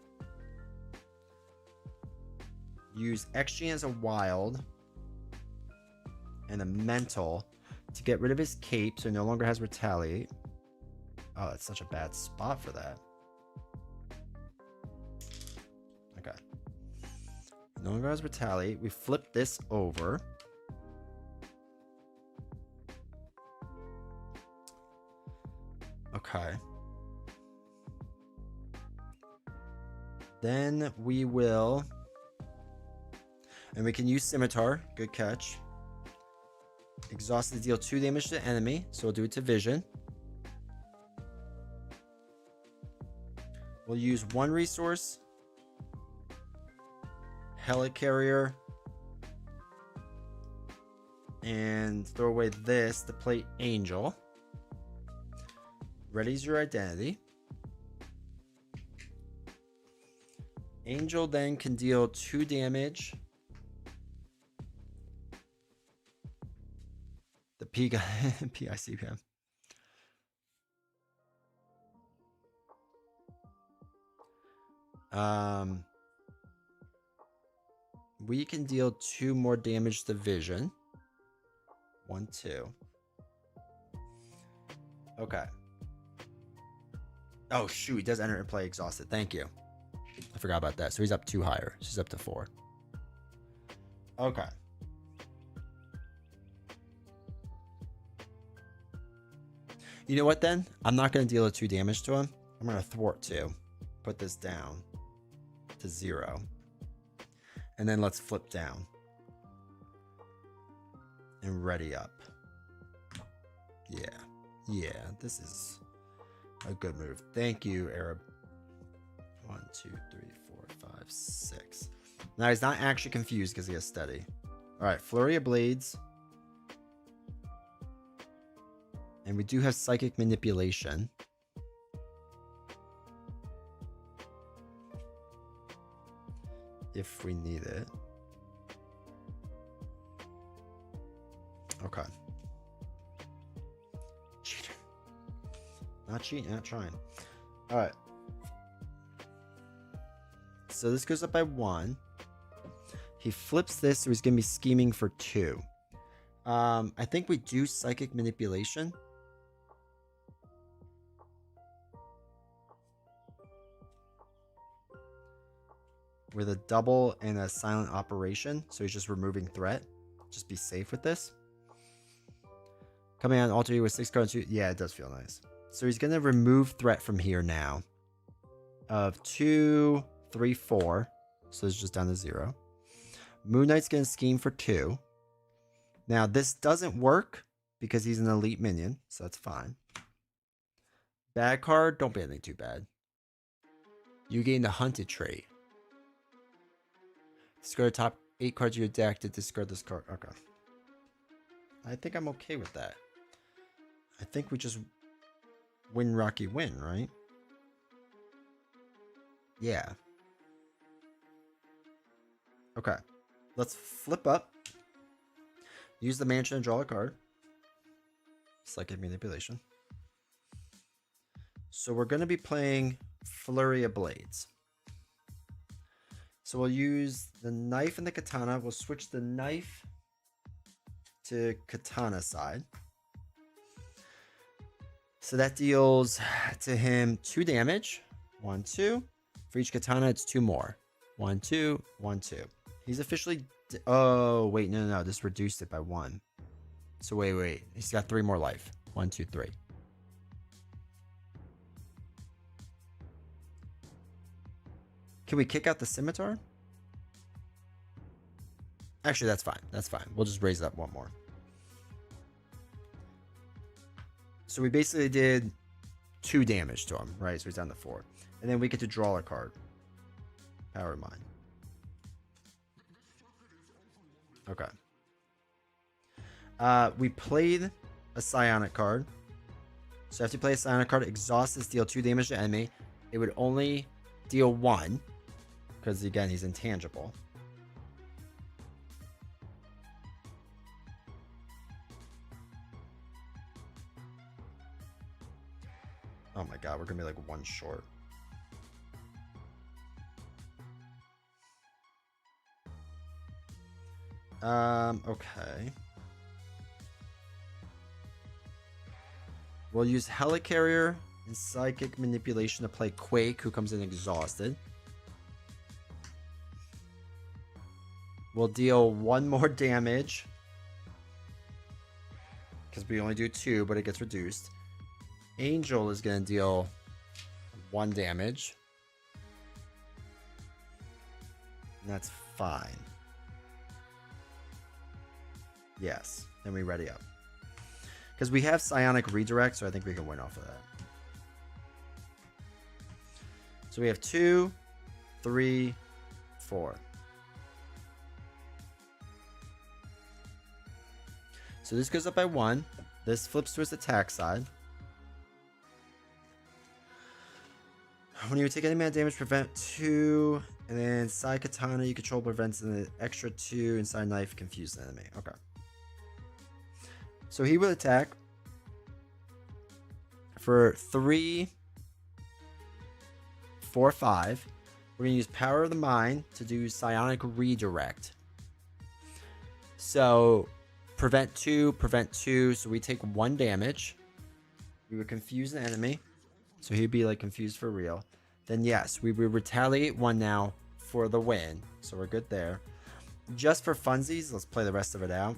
use XG as a wild and a mental to get rid of his cape so he no longer has retaliate. Oh, that's such a bad spot for that. Okay. No longer has retaliate. We flip this over. Okay. Then we will... And we can use Scimitar. Good catch. Exhausted, deal 2 damage to the enemy. So we'll do it to vision. We'll use 1 resource. Helicarrier. And throw away this to play Angel. Ready's your identity. Angel then can deal 2 damage. The PICPM. We can deal 2 more damage to vision. 1, 2. Okay. Oh, shoot. He does enter and play exhausted. Thank you. I forgot about that. So he's up 2 higher. So he's up to 4. Okay. You know what then? I'm not going to deal 2 damage to him. I'm going to thwart 2. Put this down to 0. And then let's flip down. And ready up. Yeah. Yeah. This is a good move. Thank you, Arab. 1, 2, 3, 4, 5, 6. Now he's not actually confused because he has steady. Alright, Flurry of Blades. And we do have Psychic Manipulation. If we need it. Okay. Cheater. Not cheating, not trying. Alright. So this goes up by 1. He flips this, so he's going to be scheming for 2. I think we do Psychic Manipulation. With a double and a silent operation. So he's just removing threat. Just be safe with this. Coming on alter you with 6 cards. Yeah, it does feel nice. So he's going to remove threat from here now. Of 2, 3, 4. So it's just down to 0. Moon Knight's going to scheme for 2. Now this doesn't work because he's an elite minion. So that's fine. Bad card. Don't be anything too bad. You gain the Hunted trait. Discard the top 8 cards of your deck to discard this card. Okay. I think I'm okay with that. I think we just win Rocky win, right? Yeah. Okay. Let's flip up. Use the mansion and draw a card. Psychic Manipulation. So we're going to be playing Flurry of Blades. So we'll use the knife and the katana. We'll switch the knife to katana side. So that deals to him 2 damage. 1, 2. For each katana, it's 2 more. 1, 2, 1, 2. He's officially... Oh, wait. No. This reduced it by 1. So wait. He's got 3 more life. 1, 2, 3. Can we kick out the scimitar? Actually, that's fine. That's fine. We'll just raise it up 1 more. So we basically did 2 damage to him, right? So he's down to 4. And then we get to draw a card. Power of Mind. Okay. We played a psionic card. So after you play a psionic card, exhaust this, deal 2 damage to enemy. It would only deal 1. Because again, he's intangible. god, we're gonna be like one short. Okay. We'll use Helicarrier and Psychic Manipulation to play Quake, who comes in exhausted. We'll deal 1 more damage. Because we only do 2, but it gets reduced. Angel is going to deal 1 damage. And that's fine. Yes. Then we ready up. Because we have Psionic Redirect, so I think we can win off of that. So we have 2, 3, 4. So this goes up by 1. This flips to its attack side. When you take any mana damage, prevent 2. And then Sai Katana you control prevents an extra 2. And Sai Knife confuse the enemy. Okay. So he will attack for 3, 4, 5. We're going to use Power of the Mind to do Psionic Redirect. So prevent 2, prevent 2. So we take 1 damage. We would confuse the enemy. So he'd be like confused for real. Then yes, we would retaliate 1 now for the win. So we're good there. Just for funsies, let's play the rest of it out.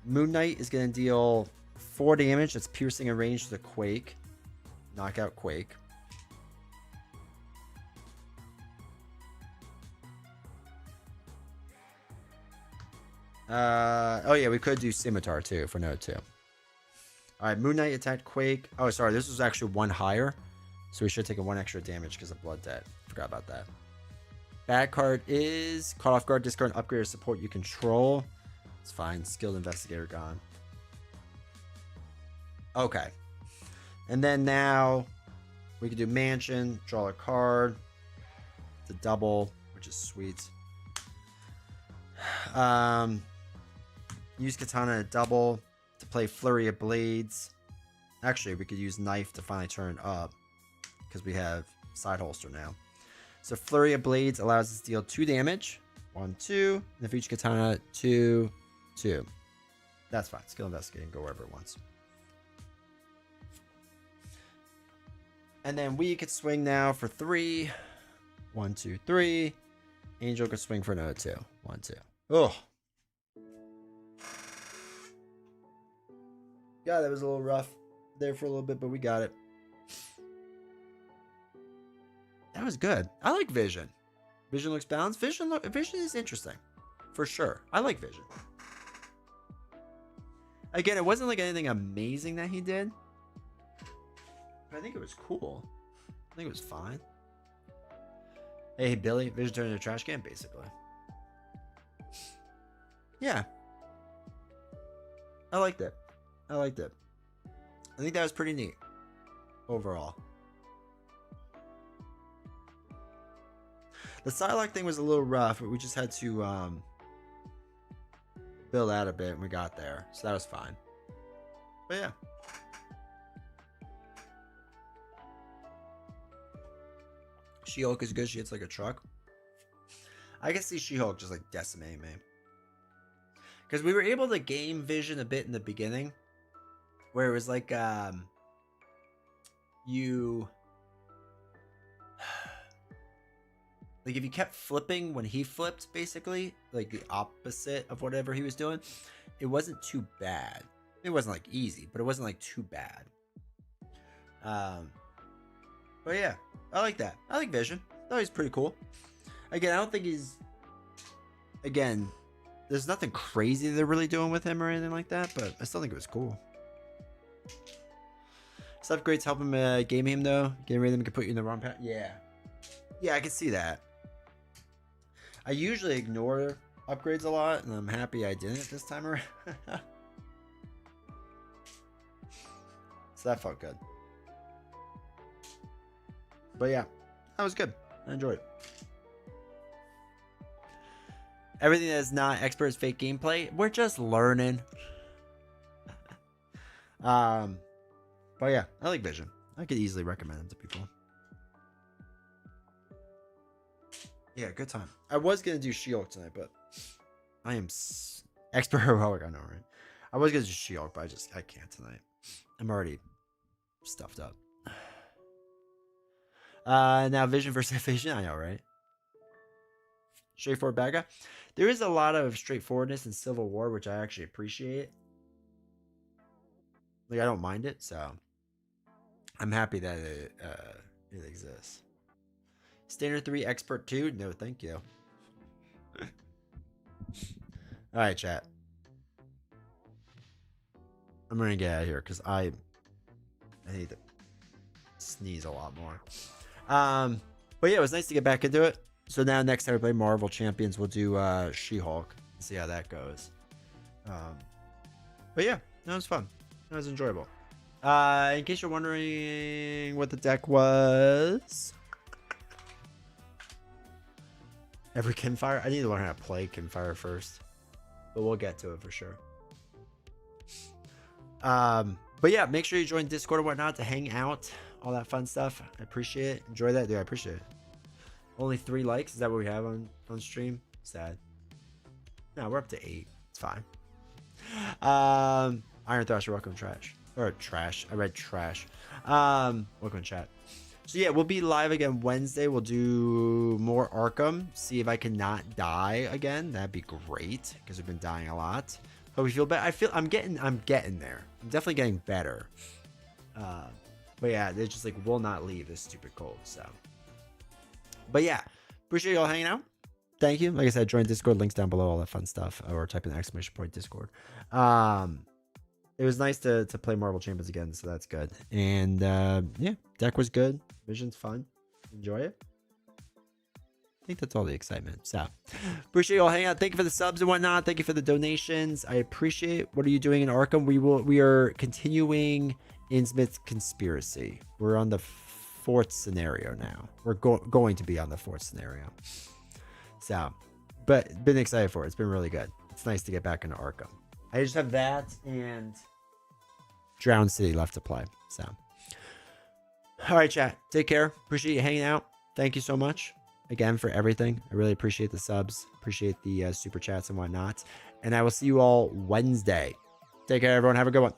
Moon Knight is going to deal 4 damage. That's piercing and range to the Quake. Knockout Quake. Oh yeah, we could do Scimitar too for no 2. Alright, Moon Knight attacked Quake. Oh, sorry, this was actually 1 higher. So we should take a 1 extra damage because of Blood Debt. Forgot about that. Bad card is caught off guard, discard and upgrade or support you control. It's fine. Skilled Investigator gone. Okay. And then now we can do Mansion, draw a card. It's a double, which is sweet. Use Katana to double to play Flurry of Blades. Actually, we could use Knife to finally turn up because we have Side Holster now. So Flurry of Blades allows us to deal 2 damage. 1, 2. And for each Katana, 2, 2. That's fine. Skill Investigating, go wherever it wants. And then we could swing now for 3. 1, 2, 3. Angel could swing for another 2. 1, 2. Oh. God, that was a little rough there for a little bit, but we got it. That was good. I like Vision. Vision looks balanced. Vision is interesting. For sure. I like Vision. Again, it wasn't like anything amazing that he did. But I think it was cool. I think it was fine. Hey, Billy. Vision turned into a trash can, basically. Yeah. I liked it. I liked it. I think that was pretty neat. Overall. The Psylocke thing was a little rough, but we just had to build out a bit and we got there. So that was fine. But yeah. She-Hulk is good. She hits like a truck. I can see She-Hulk just like decimating me. Because we were able to game Vision a bit in the beginning. Where it was like, like if you kept flipping when he flipped, basically, like the opposite of whatever he was doing, it wasn't too bad. It wasn't like easy, but it wasn't like too bad. But yeah, I like that. I like Vision. I thought he's pretty cool. Again, I don't think he's, again, there's nothing crazy they're really doing with him or anything like that, but I still think it was cool. This upgrades help him game him though. Getting rid of them can put you in the wrong path. Yeah. Yeah, I can see that. I usually ignore upgrades a lot, and I'm happy I didn't this time around. So that felt good. But yeah, that was good. I enjoyed it. Everything that is not expert is fake gameplay. We're just learning. But yeah, I like Vision. I could easily recommend them to people. Yeah, good time. I was gonna do She-Hulk tonight, but I am expert heroic. I know, right? I was gonna do She-Hulk, but I can't tonight. I'm already stuffed up. Now Vision versus Vision. I know, right? Straightforward bad guy. There is a lot of straightforwardness in Civil War, which I actually appreciate. Like, I don't mind it, so I'm happy that it exists. Standard 3, Expert 2? No, thank you. Alright, chat. I'm gonna get out of here because I need to sneeze a lot more. But yeah, it was nice to get back into it. So now next time we play Marvel Champions, we'll do She-Hulk. See how that goes. But yeah, that was fun. That was enjoyable. In case you're wondering what the deck was, every Kinfire. I need to learn how to play Kinfire first, but we'll get to it for sure. But yeah, make sure you join Discord and whatnot to hang out, all that fun stuff. I appreciate it. Enjoy that, dude. I appreciate it. Only 3 likes. Is that what we have on stream? Sad. No, we're up to 8. It's fine. Iron Thrasher, welcome trash. Or trash. I read trash. Welcome chat. So yeah, we'll be live again Wednesday. We'll do more Arkham. See if I can not die again. That'd be great because we've been dying a lot. Hope we feel better. I'm getting there. I'm definitely getting better. But yeah, they just like will not leave this stupid cold. So, but yeah, appreciate y'all hanging out. Thank you. Like I said, join Discord. Links down below. All that fun stuff. Or type in ! Discord. It was nice to play Marvel Champions again, so that's good. And yeah, deck was good. Vision's fun. Enjoy it. I think that's all the excitement. So appreciate you all hanging out. Thank you for the subs and whatnot. Thank you for the donations. I appreciate it. What are you doing in Arkham? We are continuing Innsmouth's conspiracy. We're on the 4th scenario now. We're going to be on the 4th scenario. So, but been excited for it. It's been really good. It's nice to get back into Arkham. I just have that and Drowned City left to play. So, all right, chat. Take care. Appreciate you hanging out. Thank you so much again for everything. I really appreciate the subs. Appreciate the super chats and whatnot. And I will see you all Wednesday. Take care, everyone. Have a good one.